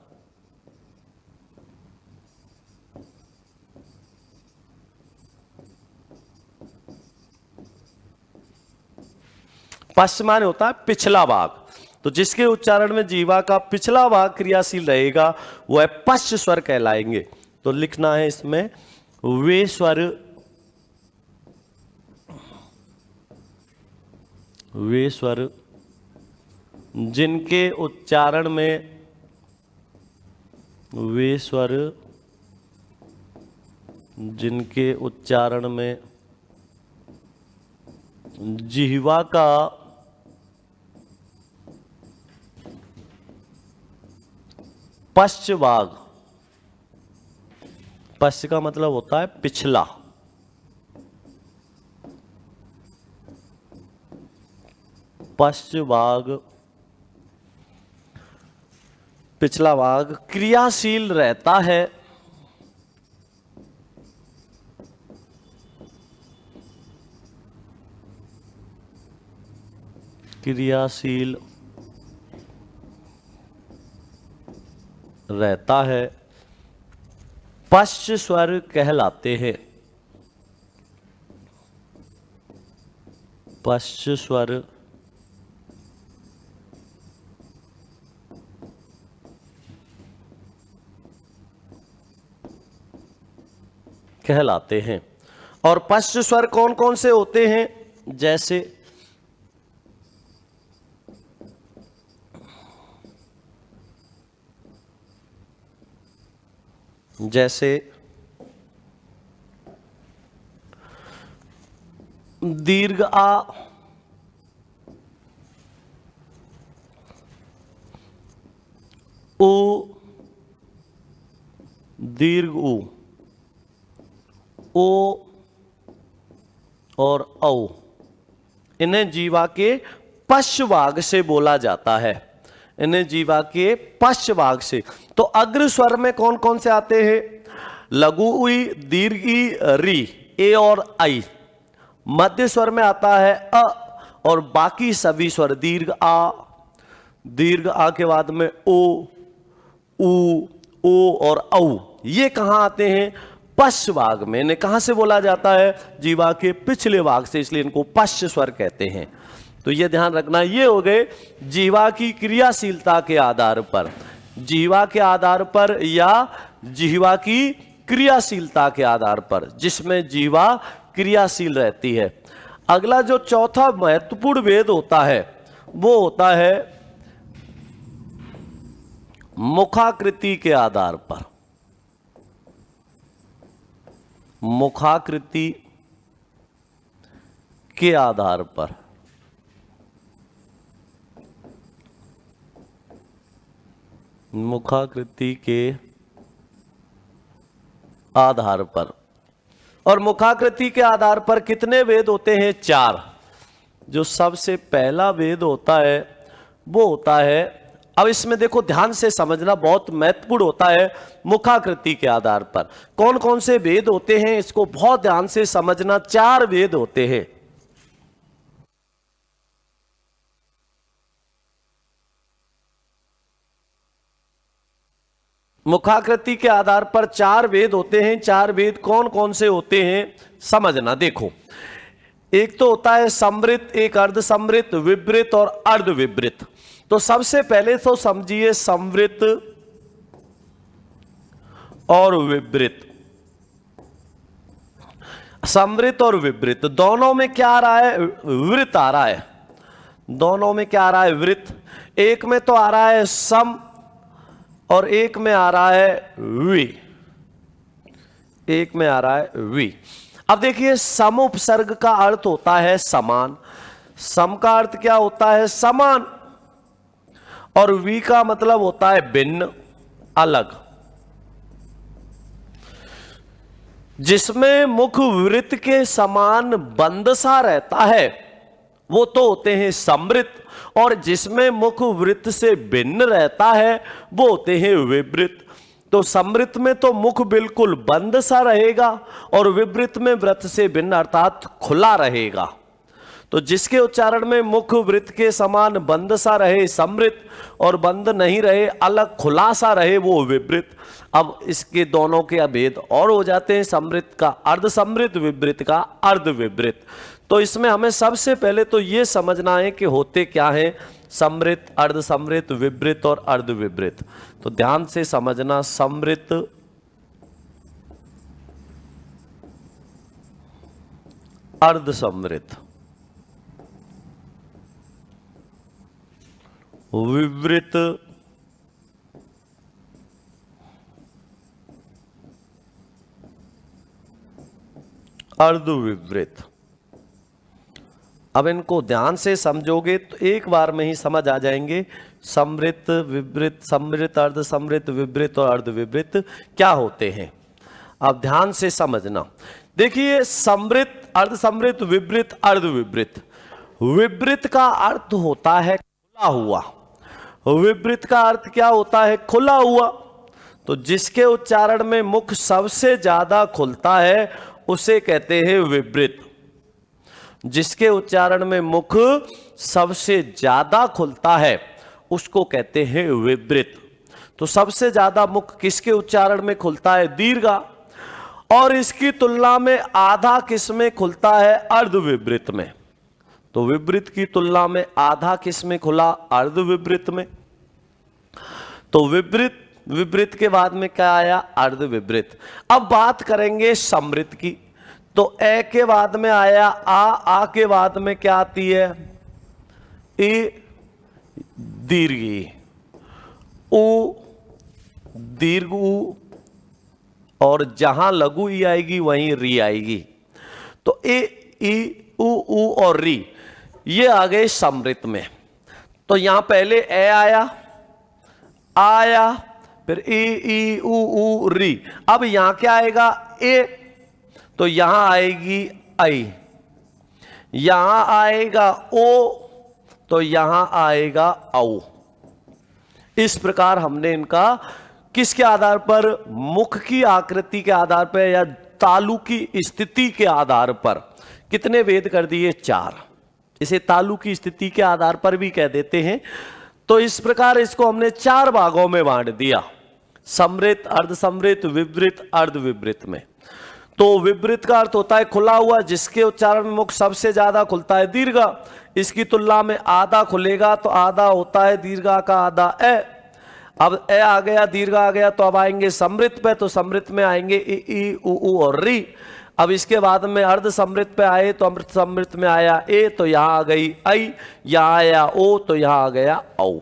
पश्च माने होता है पिछला भाग, तो जिसके उच्चारण में जीवा का पिछला भाग क्रियाशील रहेगा वह पश्च स्वर कहलाएंगे। तो लिखना है इसमें वे स्वर, वे स्वर जिनके उच्चारण में, वे स्वर जिनके उच्चारण में जिह्वा का पश्च भाग, पश्च का मतलब होता है पिछला, पश्च भाग, पिछला भाग क्रियाशील रहता है, क्रियाशील रहता है, पश्च स्वर कहलाते हैं। पश्च स्वर कहलाते हैं। और पश्च स्वर कौन कौन से होते हैं? जैसे जैसे दीर्घ आ, उ, दीर्घ उ, ओ और औ, इन्हें जीवा के पश्च भाग से बोला जाता है। इन्हें जीवा के पश्च भाग से। तो अग्र स्वर में कौन कौन से आते हैं? लघु उई, दीर्घ ई, री, ए और आई। मध्य स्वर में आता है अ, और बाकी सभी स्वर दीर्घ आ, दीर्घ आ के बाद में ओ, उ, ओ और औ, ये कहां आते हैं? पश्च भाग में। इन्हें कहां से बोला जाता है? जीवा के पिछले भाग से, इसलिए इनको पश्च स्वर कहते हैं। तो ये ध्यान रखना। ये हो गए जीवा की क्रियाशीलता के आधार पर, जीवा के आधार पर या जीवा की क्रियाशीलता के आधार पर, जिसमें जीवा क्रियाशील रहती है। अगला जो चौथा महत्वपूर्ण भेद होता है वो होता है मुखाकृति के आधार पर। मुखाकृति के आधार पर, मुखाकृति के आधार पर। और मुखाकृति के आधार पर कितने वेद होते हैं? 4। जो सबसे पहला वेद होता है वो होता है, अब इसमें देखो ध्यान से समझना, बहुत महत्वपूर्ण होता है। मुखाकृति के आधार पर कौन कौन से वेद होते हैं इसको बहुत ध्यान से समझना। 4 वेद होते हैं। मुखाकृति के आधार पर 4 वेद होते हैं। 4 वेद कौन कौन से होते हैं समझना। देखो, एक तो होता है समृत, एक अर्ध समृत, विवृत और अर्ध विवृत। तो सबसे पहले तो समझिए समृत और विवृत। समृत और विवृत दोनों में क्या आ रहा है? वृत आ रहा है। दोनों में क्या आ रहा है? वृत। एक में तो आ रहा है सम और एक में आ रहा है वी। एक में आ रहा है वी। अब देखिए, सम उपसर्ग का अर्थ होता है समान। सम का अर्थ क्या होता है? समान। और वी का मतलब होता है भिन्न, अलग। जिसमें मुख वृत्त के समान बंद सा रहता है वो तो होते हैं समृत, और जिसमें मुख वृत्त से भिन्न रहता है वो होते हैं विवृत। तो समृत में तो मुख बिल्कुल बंद सा रहेगा और विवृत में वृत्त से भिन्न अर्थात खुला रहेगा। तो जिसके उच्चारण में मुख वृत्त के समान बंद सा रहे समृत, और बंद नहीं रहे अलग खुला सा रहे वो विवृत। अब इसके दोनों के अभेद और हो जाते हैं, समृत का अर्ध समृत, विवृत का अर्ध विवृत। तो इसमें हमें सबसे पहले तो ये समझना है कि होते क्या है समृत, अर्ध समृत, विवृत और अर्ध विवृत। तो ध्यान से समझना, समृत, अर्ध समृत, विवृत, अर्ध विवृत। अब इनको ध्यान से समझोगे तो एक बार में ही समझ आ जाएंगे समृत, विवृत, समृत, अर्ध समृत, विवृत और अर्ध विवृत क्या होते हैं। अब ध्यान से समझना, देखिए समृत, अर्ध समृत, विवृत, अर्ध विवृत। विवृत का अर्थ होता है खुला हुआ, विवृत का अर्थ क्या होता है खुला हुआ। तो जिसके उच्चारण में मुख सबसे ज्यादा खुलता है उसे कहते हैं विवृत। जिसके उच्चारण में मुख सबसे ज्यादा खुलता है उसको कहते हैं विवृत। तो सबसे ज्यादा मुख किसके उच्चारण में खुलता है? दीर्घा। और इसकी तुलना में आधा किस में खुलता है? अर्ध विवृत में। तो विवृत की तुलना में आधा किस में खुला? अर्ध विवृत में। तो विवृत, विवृत के बाद में क्या आया? अर्ध विवृत। अब बात करेंगे समृत की। तो ए के बाद में आया आ के बाद में क्या आती है? ए दीर्घी, उ दीर्घ उ, और जहां लघु ई आएगी वहीं री आएगी। तो ए ई उ और री ये आ गए समृत में। तो यहां पहले ए आया, फिर ई उ री। अब यहां क्या आएगा? ए, तो यहां आएगी आई, यहां आएगा ओ, तो यहां आएगा औ। इस प्रकार हमने इनका किसके आधार पर? मुख की आकृति के आधार पर या तालु की स्थिति के आधार पर कितने भेद कर दिए? 4। इसे तालु की स्थिति के आधार पर भी कह देते हैं। तो इस प्रकार इसको हमने 4 भागों में बांट दिया, समृत, अर्ध समृत, विवृत, अर्ध विवृत में। तो विवृत का अर्थ होता है खुला हुआ, जिसके उच्चारण में मुख सबसे ज्यादा खुलता है दीर्घा। इसकी तुलना में आधा खुलेगा, तो आधा होता है दीर्घा का आधा ए। अब ए आ गया, दीर्घा आ गया, तो अब आएंगे समृत पे। तो समृत में आएंगे ई उ और री। अब इसके बाद में अर्ध समृत पे आए, तो अमृत समृत में आया ए, तो यहां आ गई आई, यहां आया ओ, तो यहां आ गया औ।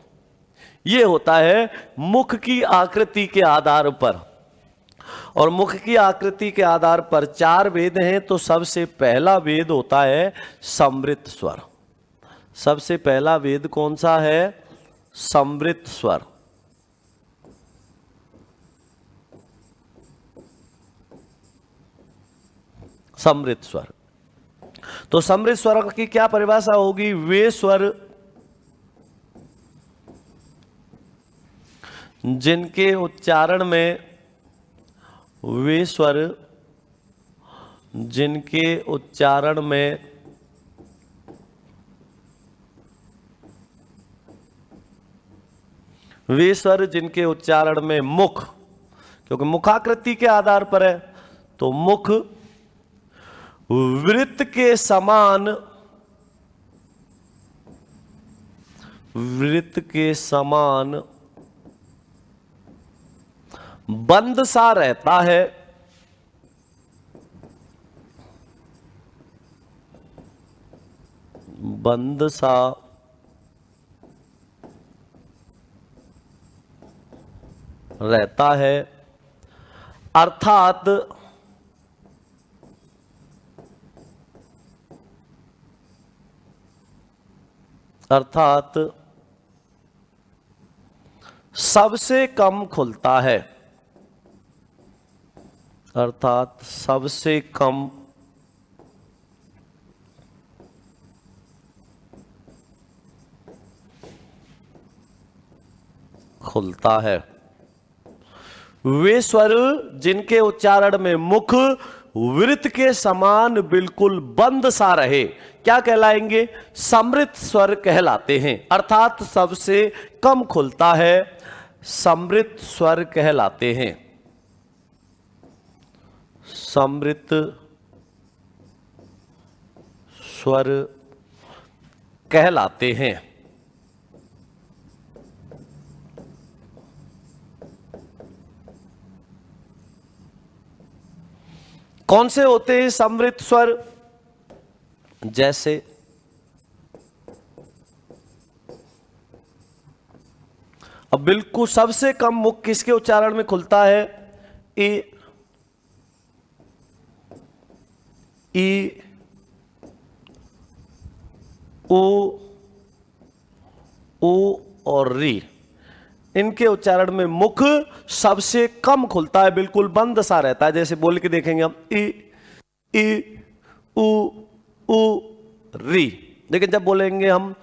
ये होता है मुख की आकृति के आधार पर। और मुख की आकृति के आधार पर 4 वेद हैं। तो सबसे पहला वेद होता है समृत स्वर। सबसे पहला वेद कौन सा है? समृत स्वर। समृत स्वर। तो समृत स्वर की क्या परिभाषा होगी? वे स्वर जिनके उच्चारण में, वे स्वर जिनके उच्चारण में वे स्वर जिनके उच्चारण में मुख, क्योंकि मुखाकृति के आधार पर है, तो मुख वृत्त के समान, वृत्त के समान बंद सा रहता है, बंद सा रहता है, अर्थात सबसे कम खुलता है, अर्थात सबसे कम खुलता है। वे स्वर जिनके उच्चारण में मुख वृत्त के समान बिल्कुल बंद सा रहे क्या कहलाएंगे? समृत स्वर कहलाते हैं, अर्थात सबसे कम खुलता है, समृत स्वर कहलाते हैं। समृत स्वर कहलाते हैं। कौन से होते हैं समृत स्वर? जैसे अब बिल्कुल सबसे कम मुख किसके उच्चारण में खुलता है? ई, ई, ऊ और री, इनके उच्चारण में मुख सबसे कम खुलता है, बिल्कुल बंद सा रहता है। जैसे बोल के देखेंगे हम ई, ऊ, री, लेकिन जब बोलेंगे हम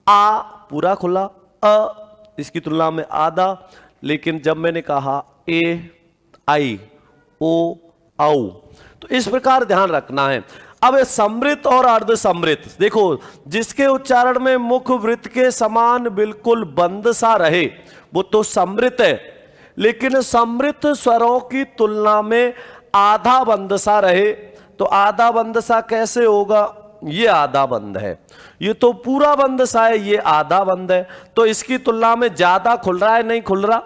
आ पूरा खुला, अ इसकी तुलना में आधा, लेकिन जब मैंने कहा ए, आई, ओ, औ, तो इस प्रकार ध्यान रखना है। अब समृत और अर्ध समृत देखो, जिसके उच्चारण में मुख वृत्त के समान बिल्कुल बंद सा रहे वो तो समृत है, लेकिन समृत स्वरों की तुलना में आधा बंद सा रहे तो आधा बंद सा कैसे होगा? ये आधा बंद है, ये तो पूरा बंद सा है, ये आधा बंद है, तो इसकी तुलना में ज्यादा खुल रहा है, नहीं खुल रहा?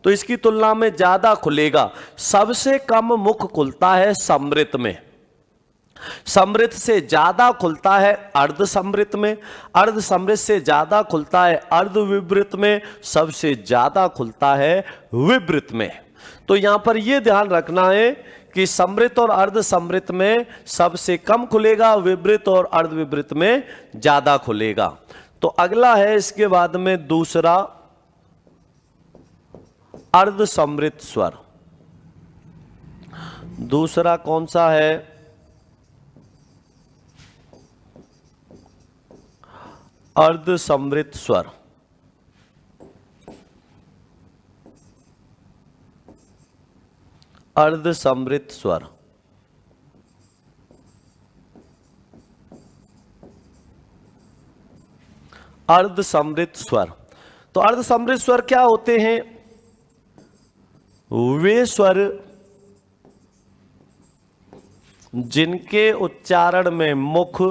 तो इसकी तुलना में ज्यादा खुलेगा। सबसे कम मुख खुलता है समृत में, समृत से ज्यादा खुलता है अर्ध समृत में, अर्ध समृत से ज्यादा खुलता है अर्ध विवृत में, सबसे ज्यादा खुलता है विवृत में। तो यहां पर यह ध्यान रखना है कि समृत और अर्ध समृत में सबसे कम खुलेगा, विवृत और अर्ध विवृत में ज्यादा खुलेगा। तो अगला है इसके बाद में दूसरा अर्ध समृत स्वर। दूसरा कौन सा है? अर्ध समृत स्वर। अर्ध समृत स्वर अर्ध समृत स्वर। तो अर्ध समृत स्वर क्या होते हैं? वे स्वर जिनके उच्चारण में मुख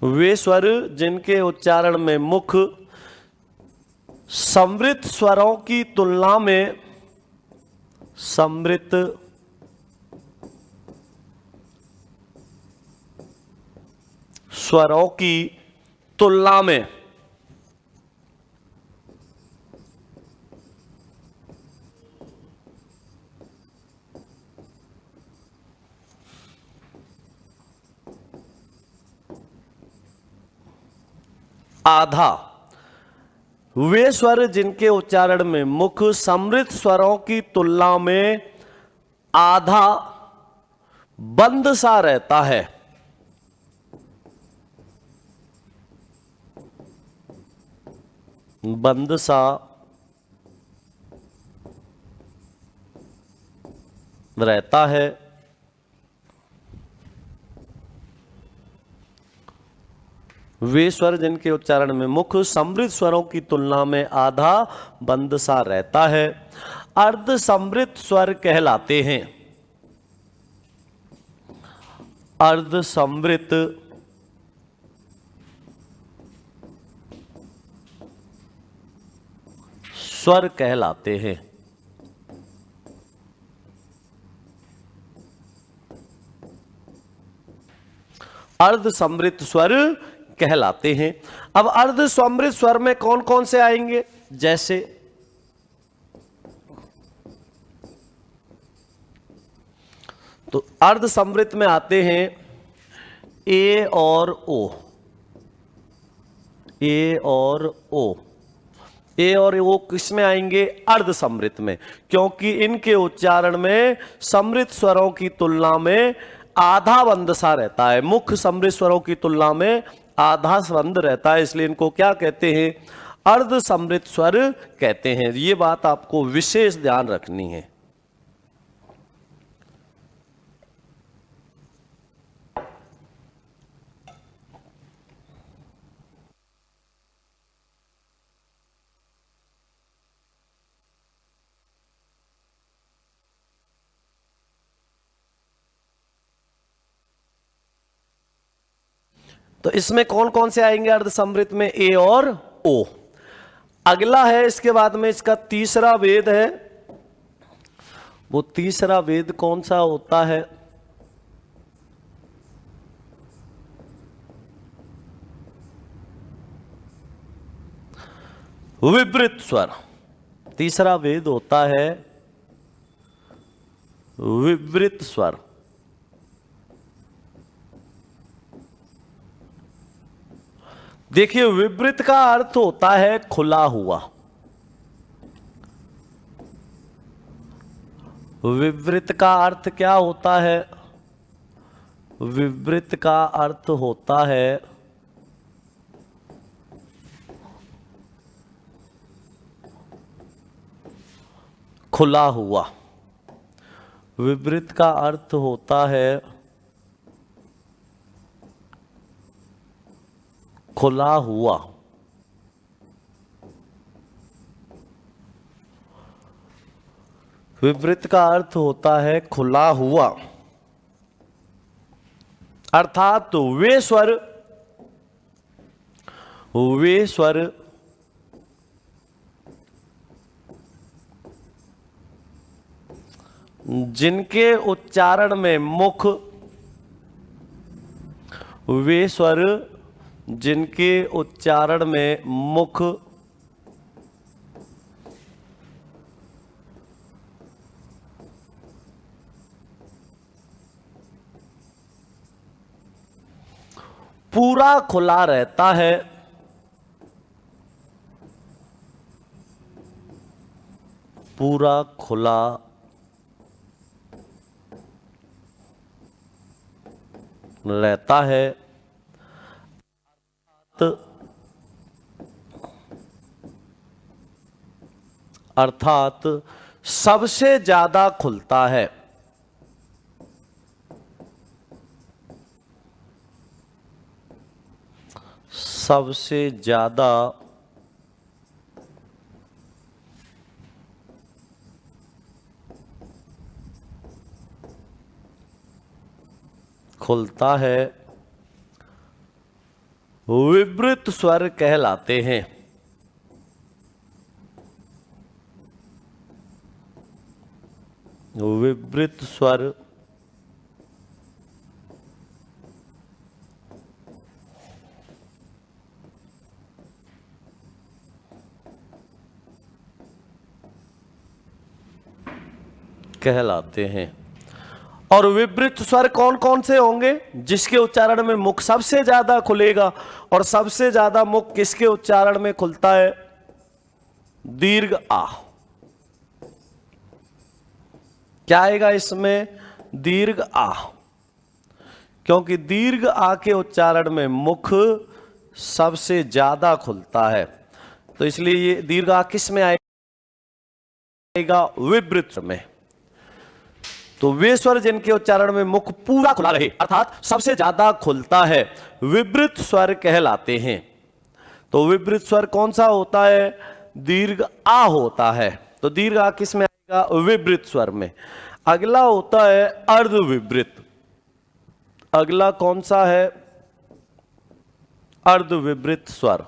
वे स्वर जिनके उच्चारण में मुख समृत स्वरों की तुलना में समृत स्वरों की तुलना में आधा, वे स्वर जिनके उच्चारण में मुख समृत स्वरों की तुलना में आधा बंद सा रहता है, बंद सा रहता है, वे स्वर जिनके उच्चारण में मुख समृत स्वरों की तुलना में आधा बंद सा रहता है, अर्ध समृत स्वर कहलाते हैं। अर्ध समृत स्वर कहलाते हैं। अर्ध समृत स्वर कहलाते हैं। अब अर्ध समृत स्वर में कौन कौन से आएंगे? जैसे तो अर्ध समृत में आते हैं ए और ओ, ए और ओ, ए और ओ किस में आएंगे? अर्ध समृत में, क्योंकि इनके उच्चारण में समृत स्वरों की तुलना में आधा बंद सा रहता है, मुख्य समृत स्वरों की तुलना में आधा बंद रहता है, इसलिए इनको क्या कहते हैं? अर्ध समृत स्वर कहते हैं। ये बात आपको विशेष ध्यान रखनी है। तो इसमें कौन कौन से आएंगे अर्ध समृत में? ए और ओ। अगला है इसके बाद में इसका तीसरा वेद है। वो तीसरा वेद कौन सा होता है? विवृत स्वर। तीसरा वेद होता है विवृत स्वर। देखिए, विवृत का अर्थ होता है खुला हुआ। विवृत का अर्थ क्या होता है? विवृत का अर्थ होता है खुला हुआ। विवृत का अर्थ होता है खुला हुआ। विवृत का अर्थ होता है खुला हुआ, अर्थात वे स्वर जिनके उच्चारण में मुख, वे स्वर जिनके उच्चारण में मुख पूरा खुला रहता है, पूरा खुला रहता है, अर्थात सबसे ज्यादा खुलता है। सबसे ज्यादा खुलता है, विवृत स्वर कहलाते हैं। विवृत स्वर कहलाते हैं। और विवृत स्वर कौन कौन से होंगे? जिसके उच्चारण में मुख सबसे ज्यादा खुलेगा। और सबसे ज्यादा मुख किसके उच्चारण में खुलता है? दीर्घ आ। क्या आएगा इसमें? दीर्घ आ, क्योंकि दीर्घ आ के उच्चारण में मुख सबसे ज्यादा खुलता है, तो इसलिए ये दीर्घ आ किस में आएगा? विवृत में। तो वे स्वर जिनके उच्चारण में मुख पूरा खुला रहे, अर्थात सबसे ज्यादा खुलता है, विवृत स्वर कहलाते हैं। तो विवृत स्वर कौन सा होता है? दीर्घ आ होता है। तो दीर्घ आ किस में आएगा? विवृत स्वर में। अगला होता है अर्धविवृत। अगला कौन सा है? अर्धविवृत स्वर।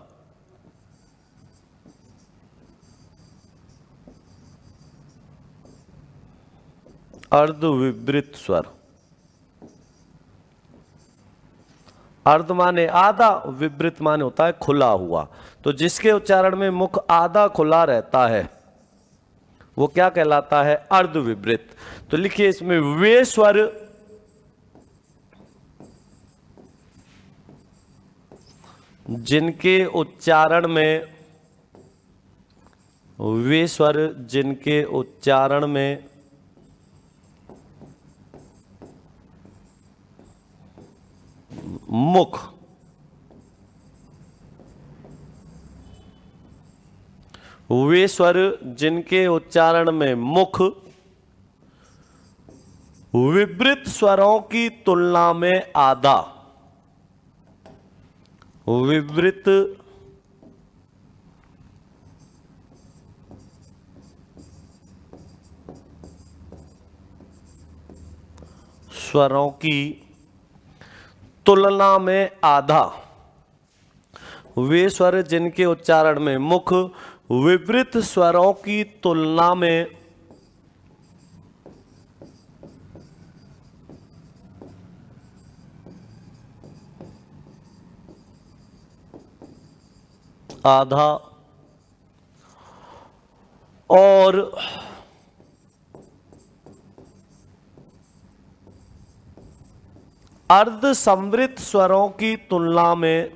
अर्धविवृत स्वर। अर्ध माने आधा, विवृत माने होता है खुला हुआ। तो जिसके उच्चारण में मुख आधा खुला रहता है वो क्या कहलाता है? अर्धविवृत। तो लिखिए इसमें वे स्वर जिनके उच्चारण में, वे स्वर जिनके उच्चारण में मुख, वे स्वर जिनके उच्चारण में मुख विवृत स्वरों की तुलना में आधा, विवृत स्वरों की तुलना में आधा, वे स्वर जिनके उच्चारण में मुख विवृत स्वरों की तुलना में आधा और अर्ध समृत स्वरों की तुलना में,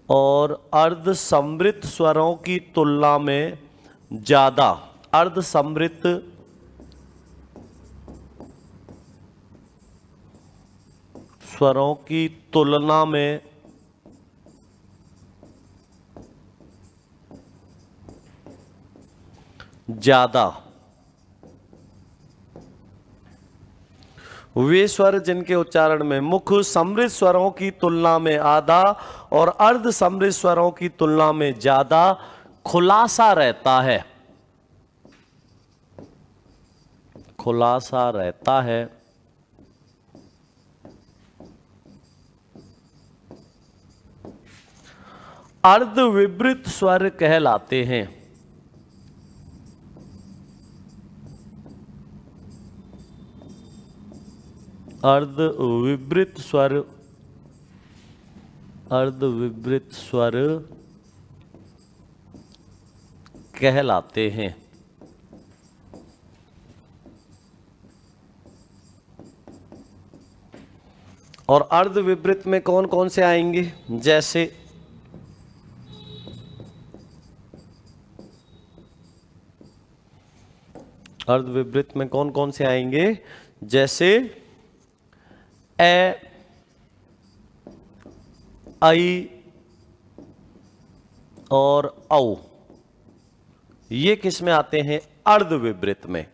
और अर्ध समृत स्वरों की तुलना में ज्यादा, अर्ध समृत स्वरों की तुलना में ज्यादा, वे स्वर जिनके उच्चारण में मुख समृत स्वरों की तुलना में आधा और अर्ध समृत स्वरों की तुलना में ज्यादा खुलासा रहता है, खुलासा रहता है, अर्ध विवृत स्वर कहलाते हैं। अर्ध विवृत स्वर, अर्ध विवृत स्वर कहलाते हैं। और अर्ध विवृत में कौन कौन से आएंगे, जैसे अर्ध विवृत में कौन कौन से आएंगे, जैसे ए, आई और औ, ये किस में आते हैं, अर्ध विवृत में।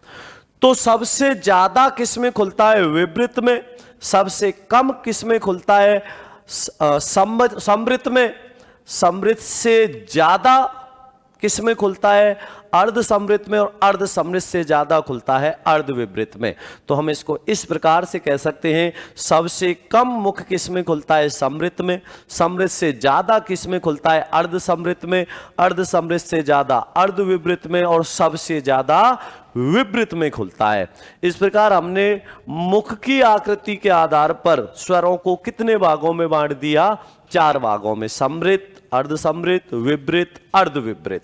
तो सबसे ज्यादा किस में खुलता है, विवृत में। सबसे कम किस में खुलता है, समृत में। समृत से ज्यादा किस में खुलता है, अर्ध समृत में। और अर्ध समृत से ज्यादा खुलता है अर्ध विवृत में। तो हम इसको इस प्रकार से कह सकते हैं, सबसे कम मुख किस में खुलता है, समृत में। समृत से ज्यादा किस में खुलता है, अर्ध समृत में। अर्ध समृत से ज्यादा अर्ध विवृत में, और सबसे ज्यादा विवृत में खुलता है। इस प्रकार हमने मुख की आकृति के आधार पर स्वरों को कितने भागों में बांट दिया, 4 भागों में, समृत, अर्ध समृत, विवृत, अर्ध विवृत।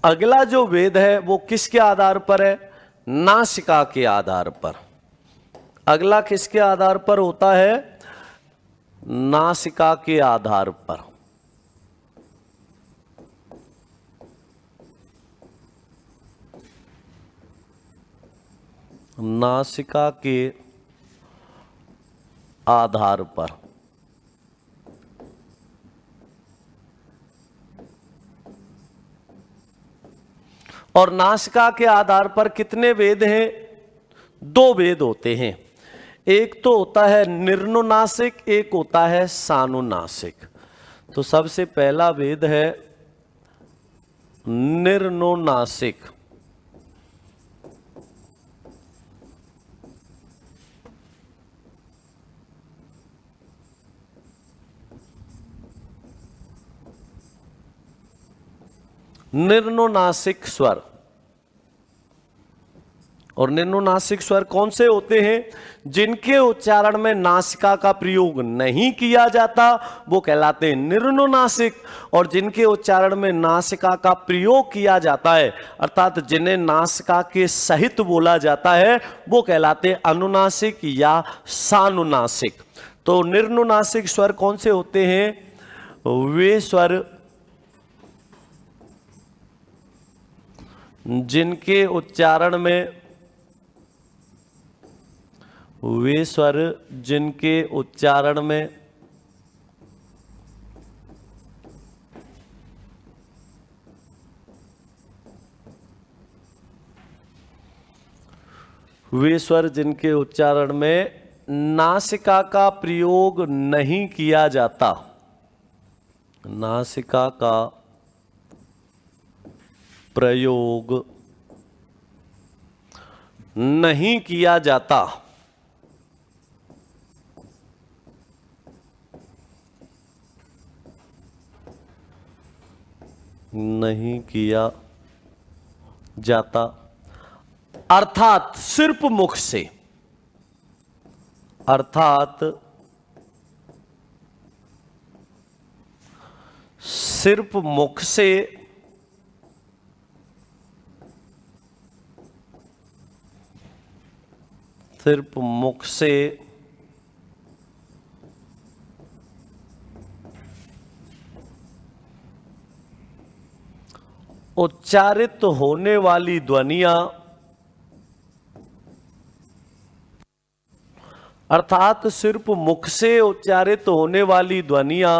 अगला जो वेद है वो किसके आधार पर है, नासिका के आधार पर। अगला किसके आधार पर होता है, नासिका के आधार पर। नासिका के आधार पर। और नासिका के आधार पर कितने वेद हैं, 2 वेद होते हैं। एक तो होता है निर्नुनासिक, एक होता है सानुनासिक। तो सबसे पहला वेद है निर्नुनासिक। निर्नुनासिक स्वर। और निर्नुनासिक स्वर कौन से होते हैं, जिनके उच्चारण में नासिका का प्रयोग नहीं किया जाता, वो कहलाते हैं निर्नुनासिक। और जिनके उच्चारण में नासिका का प्रयोग किया जाता है, अर्थात जिन्हें नासिका के सहित बोला जाता है, वो कहलाते हैं अनुनासिक या सानुनासिक। तो निम्नासिक स्वर कौन से होते हैं? वे स्वर जिनके उच्चारण में वे स्वर जिनके उच्चारण में वे स्वर जिनके उच्चारण में नासिका का प्रयोग नहीं किया जाता, नासिका का प्रयोग नहीं किया जाता, नहीं किया जाता, अर्थात सिर्फ मुख से, अर्थात सिर्फ मुख से सिर्फ मुख से उच्चारित होने वाली ध्वनियां, अर्थात सिर्फ मुख से उच्चारित होने वाली ध्वनियां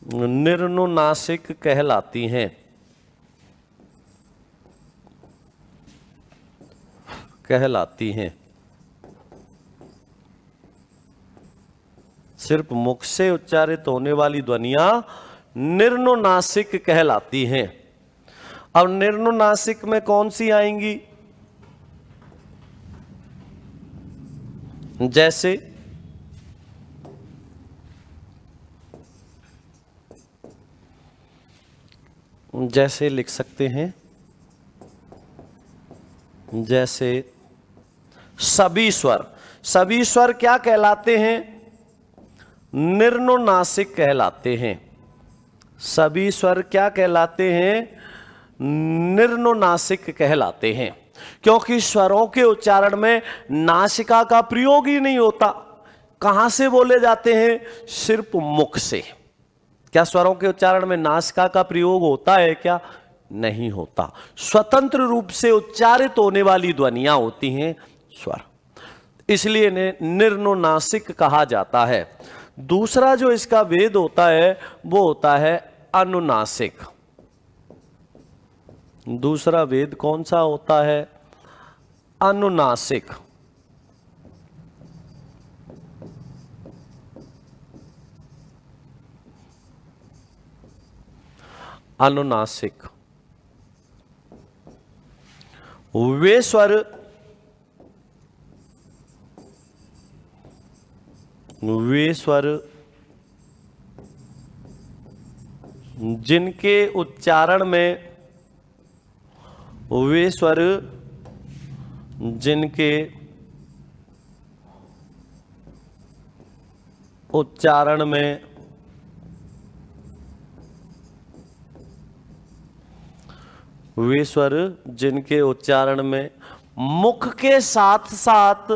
निम्नासिक कहलाती हैं, कहलाती हैं। सिर्फ मुख से उच्चारित होने वाली ध्वनियां निम्नासिक कहलाती हैं। अब निम्नासिक में कौन सी आएंगी? जैसे जैसे लिख सकते हैं, जैसे सभी स्वर, सभी स्वर क्या कहलाते हैं? निम्नासिक कहलाते हैं। सभी स्वर क्या कहलाते हैं? निम्नासिक कहलाते हैं, क्योंकि स्वरों के उच्चारण में नासिका का प्रयोग ही नहीं होता। कहां से बोले जाते हैं? सिर्फ मुख से। क्या स्वरों के उच्चारण में नासिका का प्रयोग होता है क्या? नहीं होता। स्वतंत्र रूप से उच्चारित होने वाली ध्वनियां होती हैं स्वर, इसलिए इन्हें निम्नासिक कहा जाता है। दूसरा जो इसका भेद होता है वो होता है अनुनासिक। दूसरा भेद कौन सा होता है? अनुनासिक। अनुनासिक वे स्वर जिनके उच्चारण में वे स्वर जिनके उच्चारण में वे स्वर जिनके उच्चारण में मुख के साथ साथ,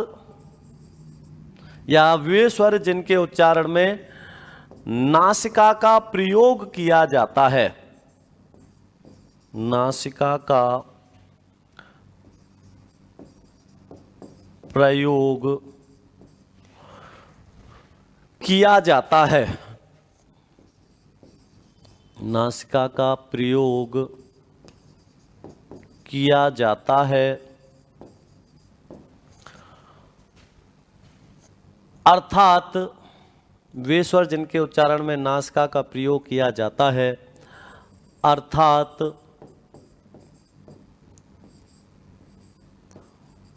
या वे स्वर जिनके उच्चारण में नासिका का प्रयोग किया जाता है, नासिका का प्रयोग किया जाता है, नासिका का प्रयोग किया जाता है, अर्थात वे स्वर जिनके उच्चारण में नासिका का प्रयोग किया जाता है, अर्थात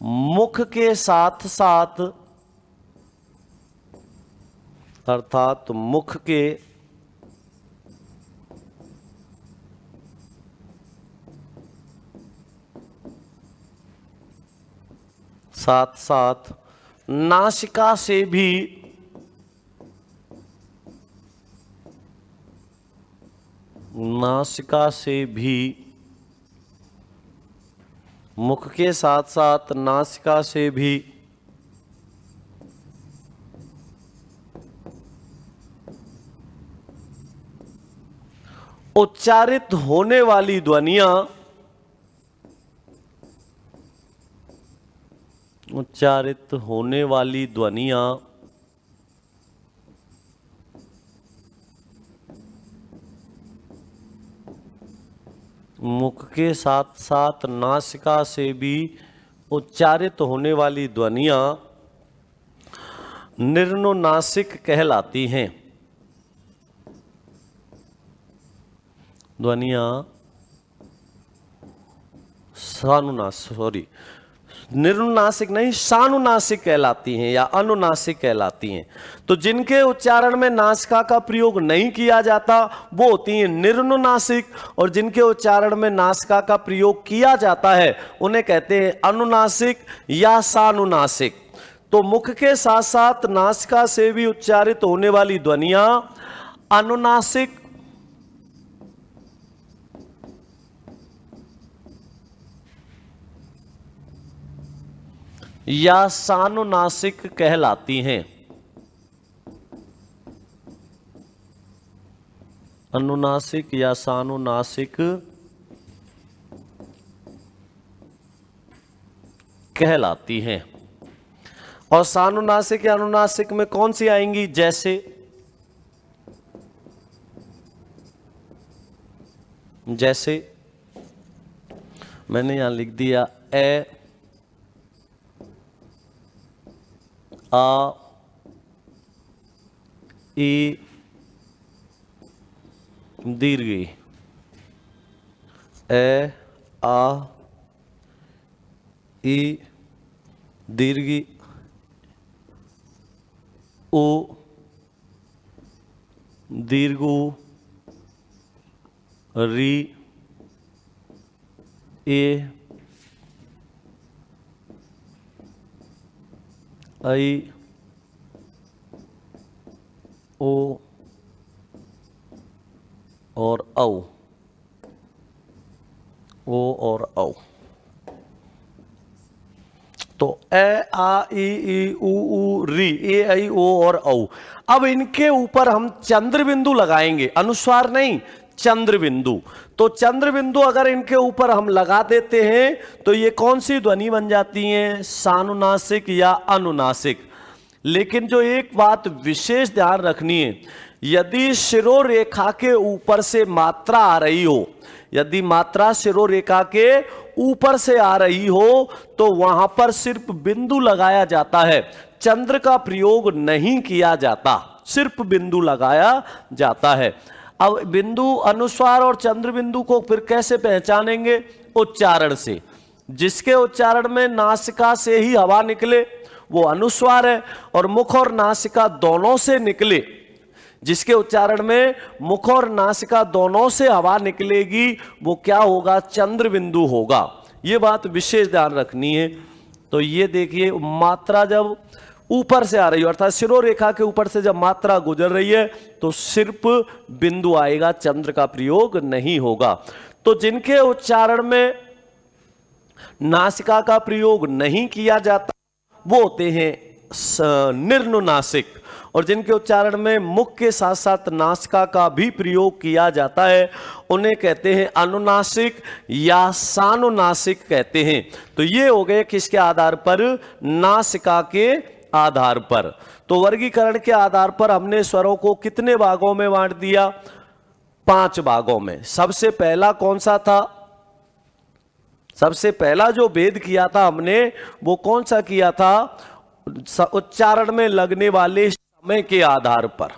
मुख के साथ साथ, अर्थात मुख के साथ साथ नासिका से भी नासिका से भी, मुख के साथ साथ नासिका से भी उच्चारित होने वाली ध्वनियां, उच्चारित होने वाली ध्वनियां मुख के साथ साथ नासिका से भी उच्चारित होने वाली ध्वनियां निर्नुनासिक कहलाती हैं। ध्वनियां निर्नुनासिक नहीं, सानुनासिक कहलाती हैं या अनुनासिक कहलाती हैं। तो जिनके उच्चारण में नासिका का प्रयोग नहीं किया जाता वो होती हैं निर्नुनासिक, और जिनके उच्चारण में नासिका का प्रयोग किया जाता है उन्हें कहते हैं अनुनासिक या सानुनासिक। तो मुख के साथ साथ नासिका से भी उच्चारित होने वाली ध्वनियां अनुनासिक या सानुनासिक कहलाती हैं। अनुनासिक या सानुनासिक कहलाती हैं। और सानुनासिक या अनुनासिक में कौन सी आएंगी? जैसे मैंने यहां लिख दिया ए, आ, ई, दीर्घी, ए, आ, ई, दीर्घी, ओ, दीर्घू, री, ए, आई, ओ और औ, ओ और औ। तो ए, आ, ई, ऊ, री, ए, आई, ओ और औ। अब इनके ऊपर हम चंद्र बिंदु लगाएंगे, अनुस्वार नहीं, चंद्र बिंदु। तो चंद्र बिंदु अगर इनके ऊपर हम लगा देते हैं तो ये कौन सी ध्वनि बन जाती है? सानुनासिक या अनुनासिक। लेकिन जो एक बात विशेष ध्यान रखनी है, यदि शिरोरेखा के ऊपर से मात्रा आ रही हो, यदि मात्रा शिरोरेखा के ऊपर से आ रही हो तो वहां पर सिर्फ बिंदु लगाया जाता है, चंद्र का प्रयोग नहीं किया जाता, सिर्फ बिंदु लगाया जाता है। अब बिंदु, अनुस्वार और चंद्र बिंदु को फिर कैसे पहचानेंगे? उच्चारण से। जिसके उच्चारण में नासिका से ही हवा निकले वो अनुस्वार है, और मुख और नासिका दोनों से निकले, जिसके उच्चारण में मुख और नासिका दोनों से हवा निकलेगी वो क्या होगा? चंद्र बिंदु होगा। ये बात विशेष ध्यान रखनी है। तो ये देखिए, मात्रा जब ऊपर से आ रही है अर्थात शिरोरेखा के ऊपर से जब मात्रा गुजर रही है तो सिर्फ बिंदु आएगा, चंद्र का प्रयोग नहीं होगा। तो जिनके उच्चारण में नासिका का प्रयोग नहीं किया जाता वो होते हैं निर्नुनासिक, और जिनके उच्चारण में मुख के साथ साथ नासिका का भी प्रयोग किया जाता है उन्हें कहते हैं अनुनासिक या सानुनासिक कहते हैं। तो ये हो गए किसके आधार पर? नासिका के आधार पर। तो वर्गीकरण के आधार पर हमने स्वरों को कितने भागों में बांट दिया? 5 भागों में। सबसे पहला कौन सा था? सबसे पहला जो भेद किया था हमने वो कौन सा किया था? उच्चारण में लगने वाले समय के आधार पर।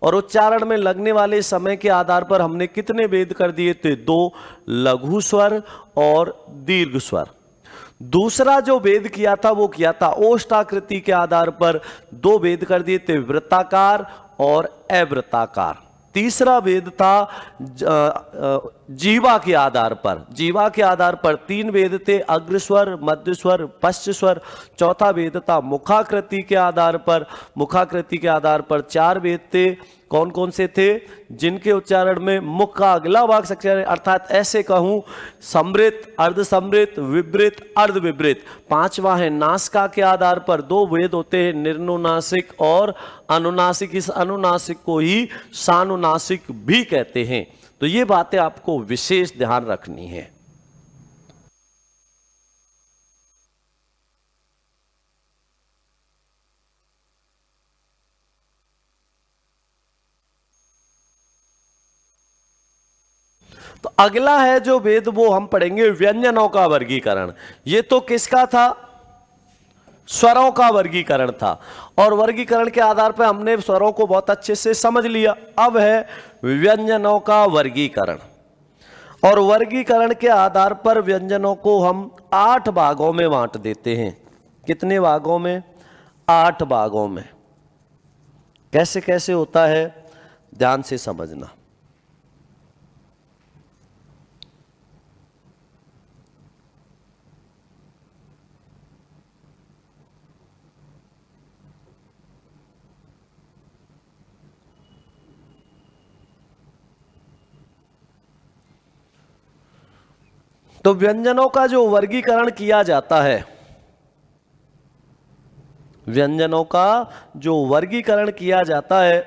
और उच्चारण में लगने वाले समय के आधार पर हमने कितने भेद कर दिए थे? 2, लघु स्वर और दीर्घ स्वर। दूसरा जो भेद किया था वो किया था ओष्ठाकृति के आधार पर, 2 भेद कर दिए थे, वृत्ताकार और अवृत्ताकार। तीसरा भेद था जीवा के आधार पर, जीवा के आधार पर 3 वेद थे, अग्रस्वर, मध्यस्वर, पश्चस्वर। चौथा वेद था मुखाकृति के आधार पर, मुखाकृति के आधार पर 4 वेद थे। कौन कौन से थे? जिनके उच्चारण में मुख का अगला भाग सक्रिय, अर्थात ऐसे कहूं समृत, अर्धसमृत, विवृत, अर्धविवृत। 5वां है नासिका के आधार पर 2 वेद होते हैं, निर्नुनासिक और अनुनासिक। इस अनुनासिक को ही सानुनासिक भी कहते हैं। तो ये बातें आपको विशेष ध्यान रखनी है। तो अगला है जो वेद, वो हम पढ़ेंगे व्यंजनों का वर्गीकरण। ये तो किसका था? स्वरों का वर्गीकरण था, और वर्गीकरण के आधार पर हमने स्वरों को बहुत अच्छे से समझ लिया। अब है व्यंजनों का वर्गीकरण, और वर्गीकरण के आधार पर व्यंजनों को हम 8 भागों में बांट देते हैं। कितने भागों में? 8 भागों में। कैसे कैसे होता है, ध्यान से समझना। तो व्यंजनों का जो वर्गीकरण किया जाता है, व्यंजनों का जो वर्गीकरण किया जाता है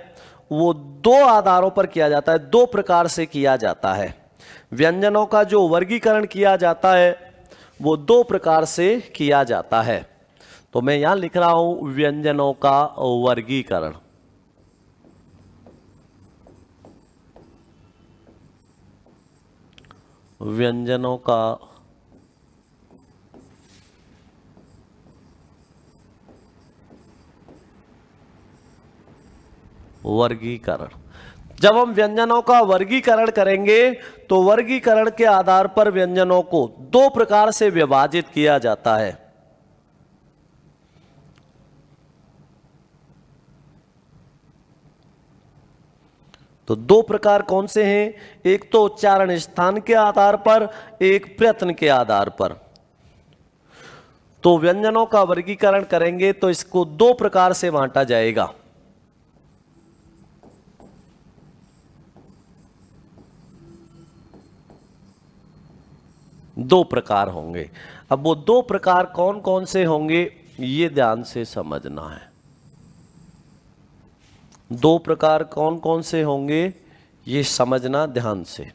वो 2 आधारों पर किया जाता है, 2 प्रकार से किया जाता है। व्यंजनों का जो वर्गीकरण किया जाता है वो 2 प्रकार से किया जाता है। तो मैं यहां लिख रहा हूं व्यंजनों का वर्गीकरण। व्यंजनों का वर्गीकरण। जब हम व्यंजनों का वर्गीकरण करेंगे तो वर्गीकरण के आधार पर व्यंजनों को 2 प्रकार से विभाजित किया जाता है। तो 2 प्रकार कौन से हैं? एक तो उच्चारण स्थान के आधार पर, एक प्रयत्न के आधार पर। तो व्यंजनों का वर्गीकरण करेंगे तो इसको 2 प्रकार से बांटा जाएगा। दो प्रकार होंगे। अब वो 2 प्रकार कौन कौन से होंगे, ये ध्यान से समझना है। 2 प्रकार कौन कौन से होंगे, ये समझना ध्यान से।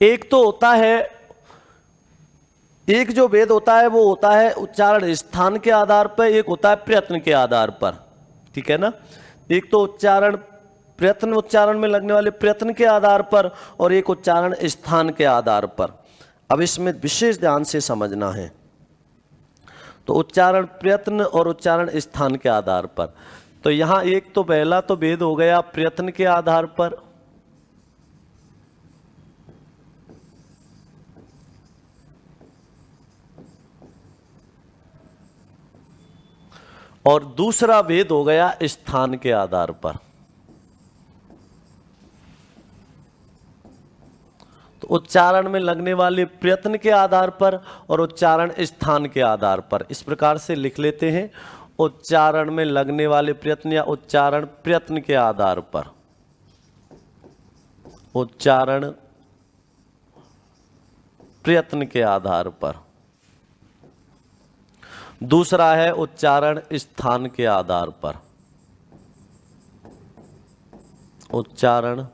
एक तो होता है, एक जो वेद होता है वो होता है उच्चारण स्थान के आधार पर, एक होता है प्रयत्न के आधार पर। ठीक है ना? एक तो उच्चारण प्रयत्न, उच्चारण में लगने वाले प्रयत्न के आधार पर, और एक उच्चारण स्थान के आधार पर। अब इसमें विशेष ध्यान से समझना है। तो उच्चारण प्रयत्न और उच्चारण स्थान के आधार पर। तो यहां एक तो पहला तो भेद हो गया प्रयत्न के आधार पर, और दूसरा भेद हो गया स्थान के आधार पर। तो उच्चारण में लगने वाले प्रयत्न के आधार पर और उच्चारण स्थान के आधार पर। इस प्रकार से लिख लेते हैं, उच्चारण में लगने वाले प्रयत्न या उच्चारण प्रयत्न के आधार पर, उच्चारण प्रयत्न के आधार पर। दूसरा है उच्चारण स्थान के आधार पर, उच्चारण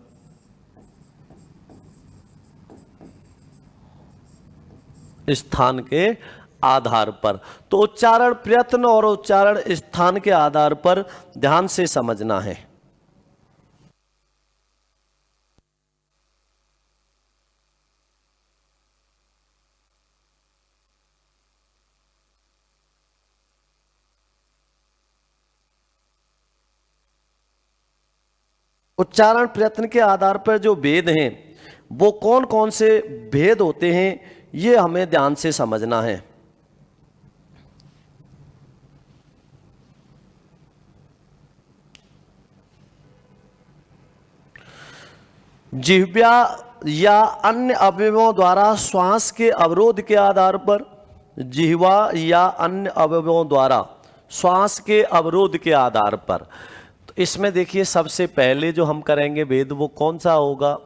स्थान के आधार पर। तो उच्चारण प्रयत्न और उच्चारण स्थान के आधार पर ध्यान से समझना है। उच्चारण प्रयत्न के आधार पर जो भेद हैं वो कौन कौन से भेद होते हैं, ये हमें ध्यान से समझना है। जिह्वा या अन्य अवयवों द्वारा श्वास के अवरोध के आधार पर, जिह्वा या अन्य अवयवों द्वारा श्वास के अवरोध के आधार पर। तो इसमें देखिए सबसे पहले जो हम करेंगे भेद वो कौन सा होगा,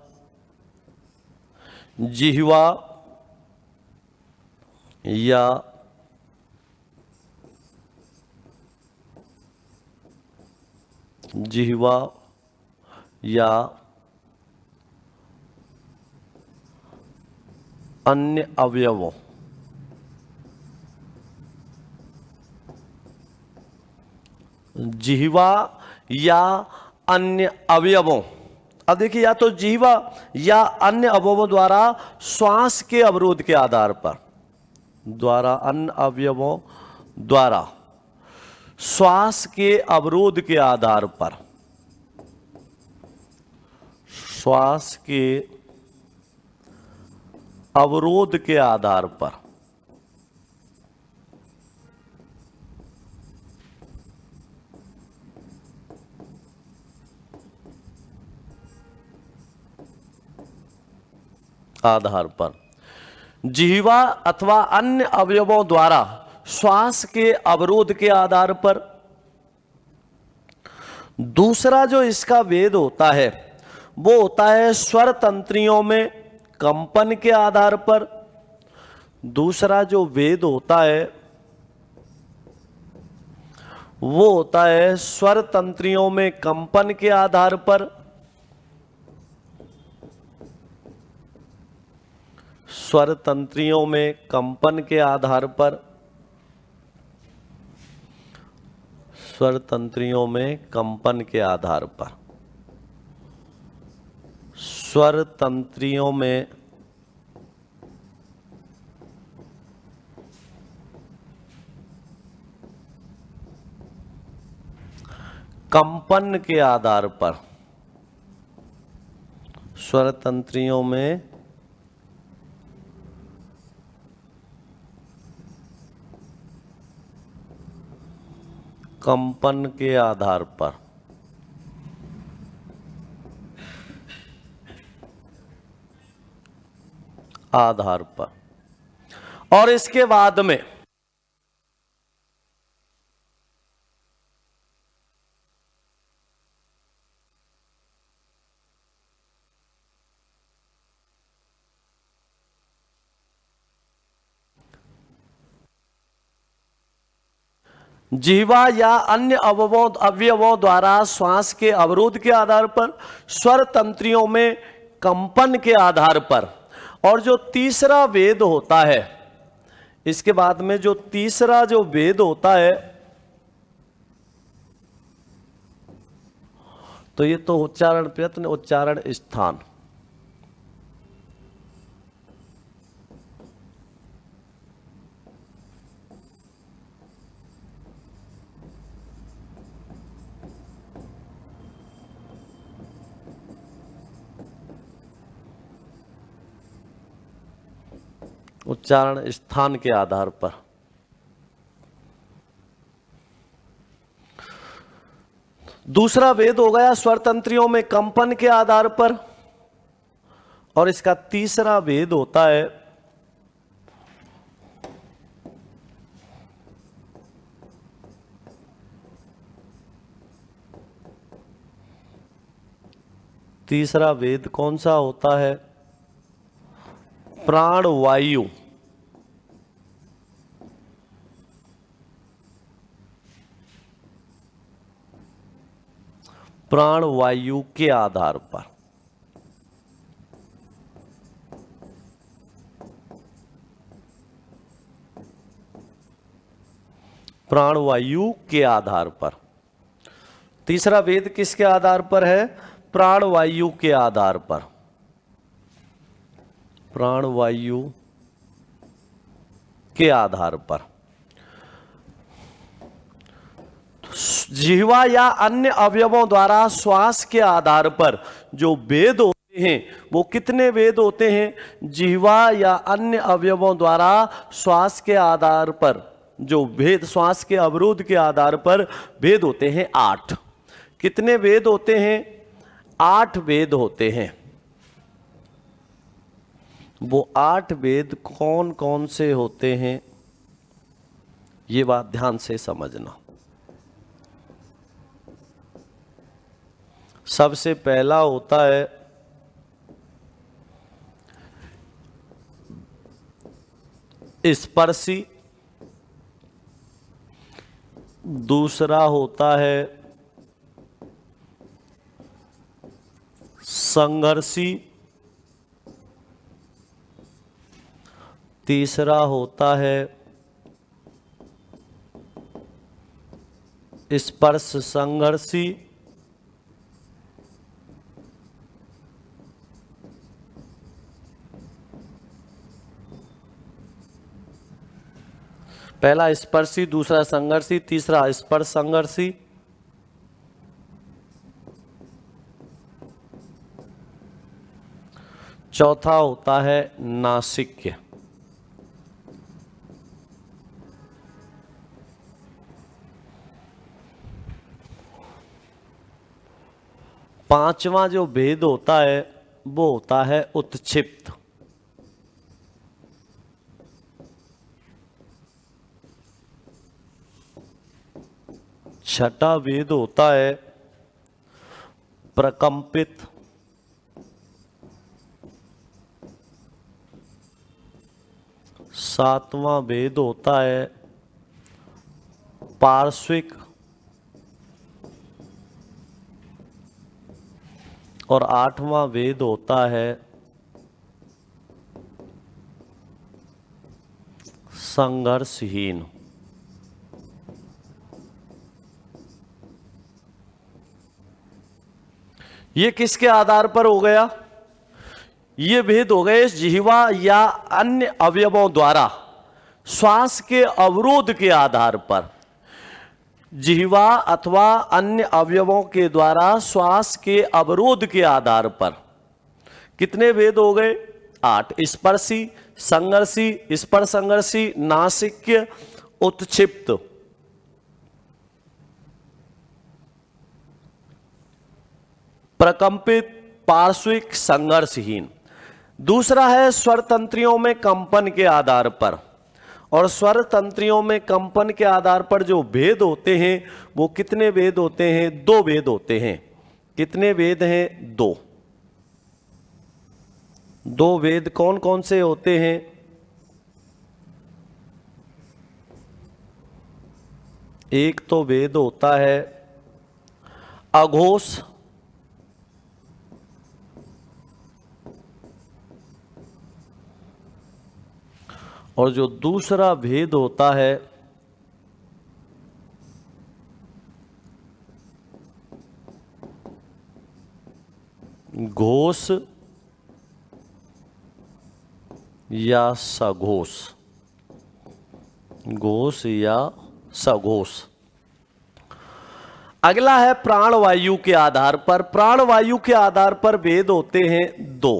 जिह्वा या अन्य अवयवों, जिह्वा या अन्य अवयवों। अब देखिए या तो जिह्वा या अन्य अवयवों द्वारा श्वास के अवरोध के आधार पर, अन्य अवयवों द्वारा श्वास के अवरोध के आधार पर, श्वास के अवरोध के आधार पर जिह्वा अथवा अन्य अवयवों द्वारा श्वास के अवरोध के आधार पर। दूसरा जो इसका भेद होता है वो होता है स्वर तंत्रियों में कंपन के आधार पर। दूसरा जो भेद होता है वो होता है स्वर तंत्रियों में कंपन के आधार पर। स्वर तंत्रियों में कंपन के आधार पर, स्वर तंत्रियों में कंपन के आधार पर, स्वर तंत्रियों में कंपन के आधार पर, स्वर तंत्रियों में कंपन के आधार पर। और इसके बाद में जिह्वा या अन्य अवयवों द्वारा श्वास के अवरोध के आधार पर, स्वर तंत्रियों में कंपन के आधार पर। और जो तीसरा भेद होता है, इसके बाद में जो तीसरा जो भेद होता है तो ये तो उच्चारण प्रयत्न, उच्चारण स्थान। उच्चारण स्थान के आधार पर। दूसरा भेद हो गया स्वर तंत्रियों में कंपन के आधार पर। और इसका तीसरा भेद होता है तीसरा भेद कौन सा होता है, प्राणवायु। प्राणवायु के आधार पर। प्राणवायु के आधार पर। तीसरा भेद किसके आधार पर है, प्राणवायु के आधार पर। प्राणवायु के आधार पर। जिह्वा या अन्य अवयवों द्वारा श्वास के आधार पर जो भेद होते हैं वो कितने भेद होते हैं, जिह्वा या अन्य अवयवों द्वारा श्वास के आधार पर जो भेद, श्वास के अवरोध के आधार पर भेद होते हैं 8। कितने भेद होते हैं, 8 भेद होते हैं। वो 8 वेद कौन कौन से होते हैं, ये बात ध्यान से समझना। सबसे पहला होता है स्पर्शी, दूसरा होता है संघर्षी, तीसरा होता है स्पर्श संघर्षी, पहला स्पर्शी, दूसरा संघर्षी, तीसरा स्पर्श संघर्षी, चौथा होता है नासिक्य। पांचवा जो भेद होता है वो होता है उत्क्षिप्त। छठा भेद होता है प्रकंपित। सातवां भेद होता है पार्श्विक। और आठवां भेद होता है संघर्षहीन। ये किसके आधार पर हो गया? ये भेद हो गए जिह्वा या अन्य अवयवों द्वारा श्वास के अवरोध के आधार पर। जिह्वा अथवा अन्य अवयवों के द्वारा श्वास के अवरोध के आधार पर कितने भेद हो गए? 8। स्पर्शी, संघर्षी, स्पर्श संघर्षी, नासिक्य, उत्क्षिप्त। प्रकंपित, पार्श्विक, संघर्षहीन। दूसरा है स्वर तंत्रियों में कंपन के आधार पर। और स्वर तंत्रियों में कंपन के आधार पर जो भेद होते हैं वो कितने भेद होते हैं? 2 भेद होते हैं। कितने भेद हैं? 2। 2 भेद कौन कौन से होते हैं? एक तो भेद होता है अघोष, और जो दूसरा भेद होता है घोष या सघोष। घोष या सघोष। अगला है प्राणवायु के आधार पर। प्राणवायु के आधार पर भेद होते हैं 2।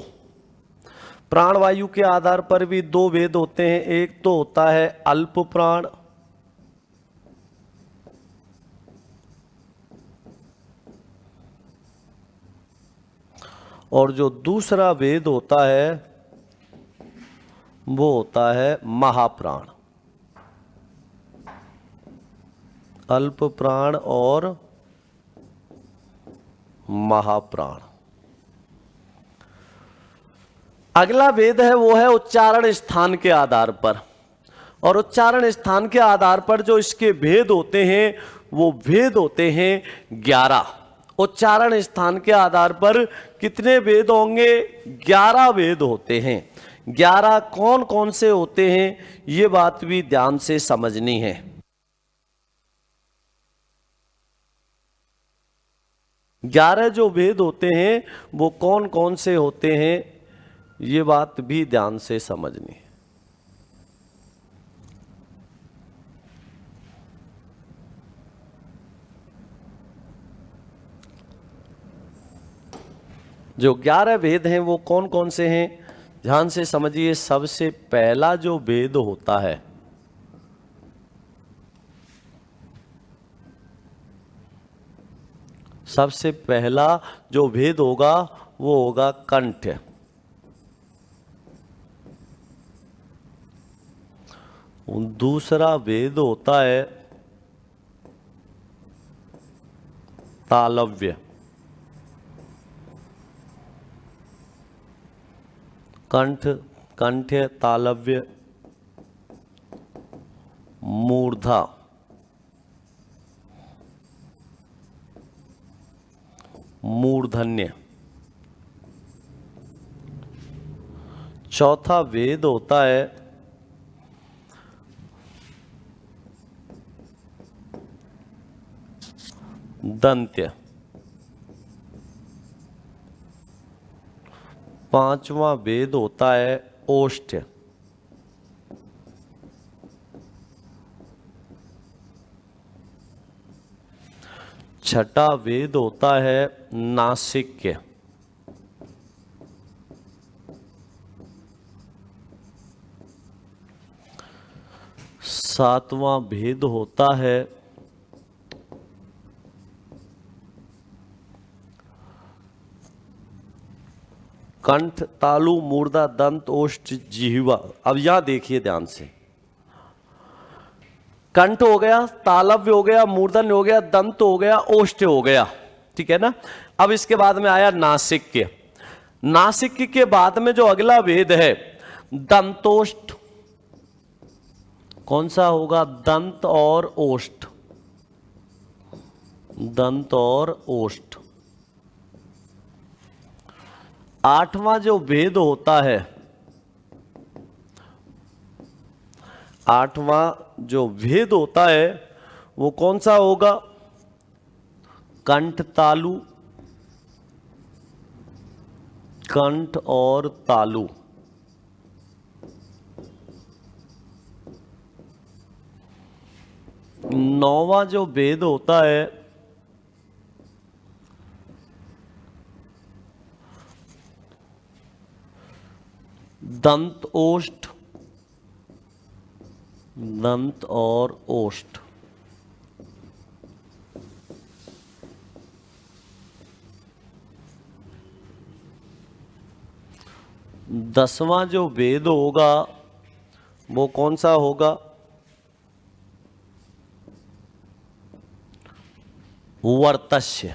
प्राणवायु के आधार पर भी 2 भेद होते हैं। एक तो होता है अल्प प्राण, और जो दूसरा भेद होता है वो होता है महाप्राण। अल्प प्राण और महाप्राण। अगला भेद है वो है उच्चारण स्थान के आधार पर। और उच्चारण स्थान के आधार पर जो इसके भेद होते हैं वो भेद होते हैं 11। उच्चारण स्थान के आधार पर कितने भेद होंगे? 11 भेद होते हैं। 11 कौन कौन से होते हैं ये बात भी ध्यान से समझनी है। 11 जो भेद होते हैं वो कौन कौन से होते हैं ये बात भी ध्यान से समझनी है। जो 11 भेद हैं वो कौन कौन से हैं ध्यान से समझिए। सबसे पहला जो भेद होता है सबसे पहला जो भेद होगा वो होगा कंठ। दूसरा वेद होता है तालव्य। कंठ, कंठ्य, तालव्य, मूर्धा, मूर्धन्य। चौथा वेद होता है दंत्य। पांचवा वेद होता है ओष्ठ्य। छठा वेद होता है नासिक्य। सातवां भेद होता है कंठ, तालु, मूर्धा, दंत, ओष्ठ, जिह्वा। अब यहां देखिए ध्यान से, कंठ हो गया, तालव्य हो गया, मूर्धन्य हो गया, दंत हो गया, ओष्ठ हो गया, ठीक है ना। अब इसके बाद में आया नासिक्य। नासिक्य के बाद में जो अगला वेद है दंतोष्ठ। कौन सा होगा? दंत और ओष्ठ, दंत और ओष्ठ। आठवां जो वेद होता है, आठवां जो भेद होता है वो कौन सा होगा? कंठ, तालु, कंठ और तालु। नौवां जो वेद होता है दंत, ओष्ठ, दंत और ओष्ठ। दसवां जो वेद होगा वो कौन सा होगा? वर्तस्य।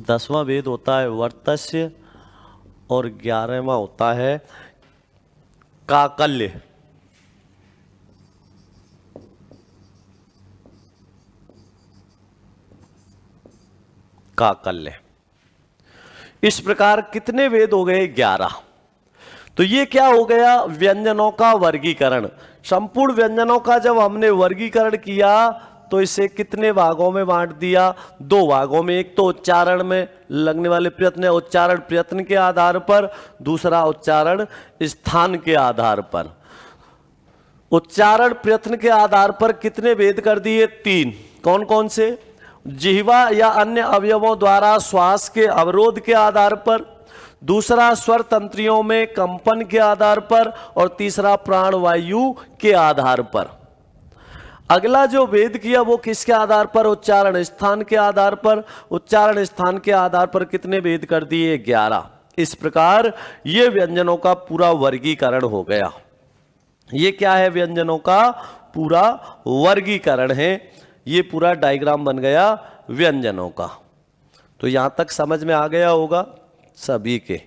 दसवां वेद होता है वर्तस्य और 11वां होता है काकल्य। काकल्य। इस प्रकार कितने वेद हो गए? 11। तो ये क्या हो गया? व्यंजनों का वर्गीकरण। संपूर्ण व्यंजनों का जब हमने वर्गीकरण किया तो इसे कितने भागों में बांट दिया? 2 भागों में। एक तो उच्चारण में लगने वाले प्रयत्न, उच्चारण प्रयत्न के आधार पर, दूसरा उच्चारण स्थान के आधार पर। उच्चारण प्रयत्न के आधार पर कितने वेद कर दिए? 3। कौन कौन से? जिह्वा या अन्य अवयवों द्वारा श्वास के अवरोध के आधार पर, दूसरा स्वर तंत्रियों में कंपन के आधार पर, और तीसरा प्राणवायु के आधार पर। अगला जो वेद किया वो किसके आधार पर? उच्चारण स्थान के आधार पर। उच्चारण स्थान के आधार पर कितने वेद कर दिए? 11। इस प्रकार ये व्यंजनों का पूरा वर्गीकरण हो गया। ये क्या है? व्यंजनों का पूरा वर्गीकरण है। ये पूरा डायग्राम बन गया व्यंजनों का। तो यहां तक समझ में आ गया होगा सभी के।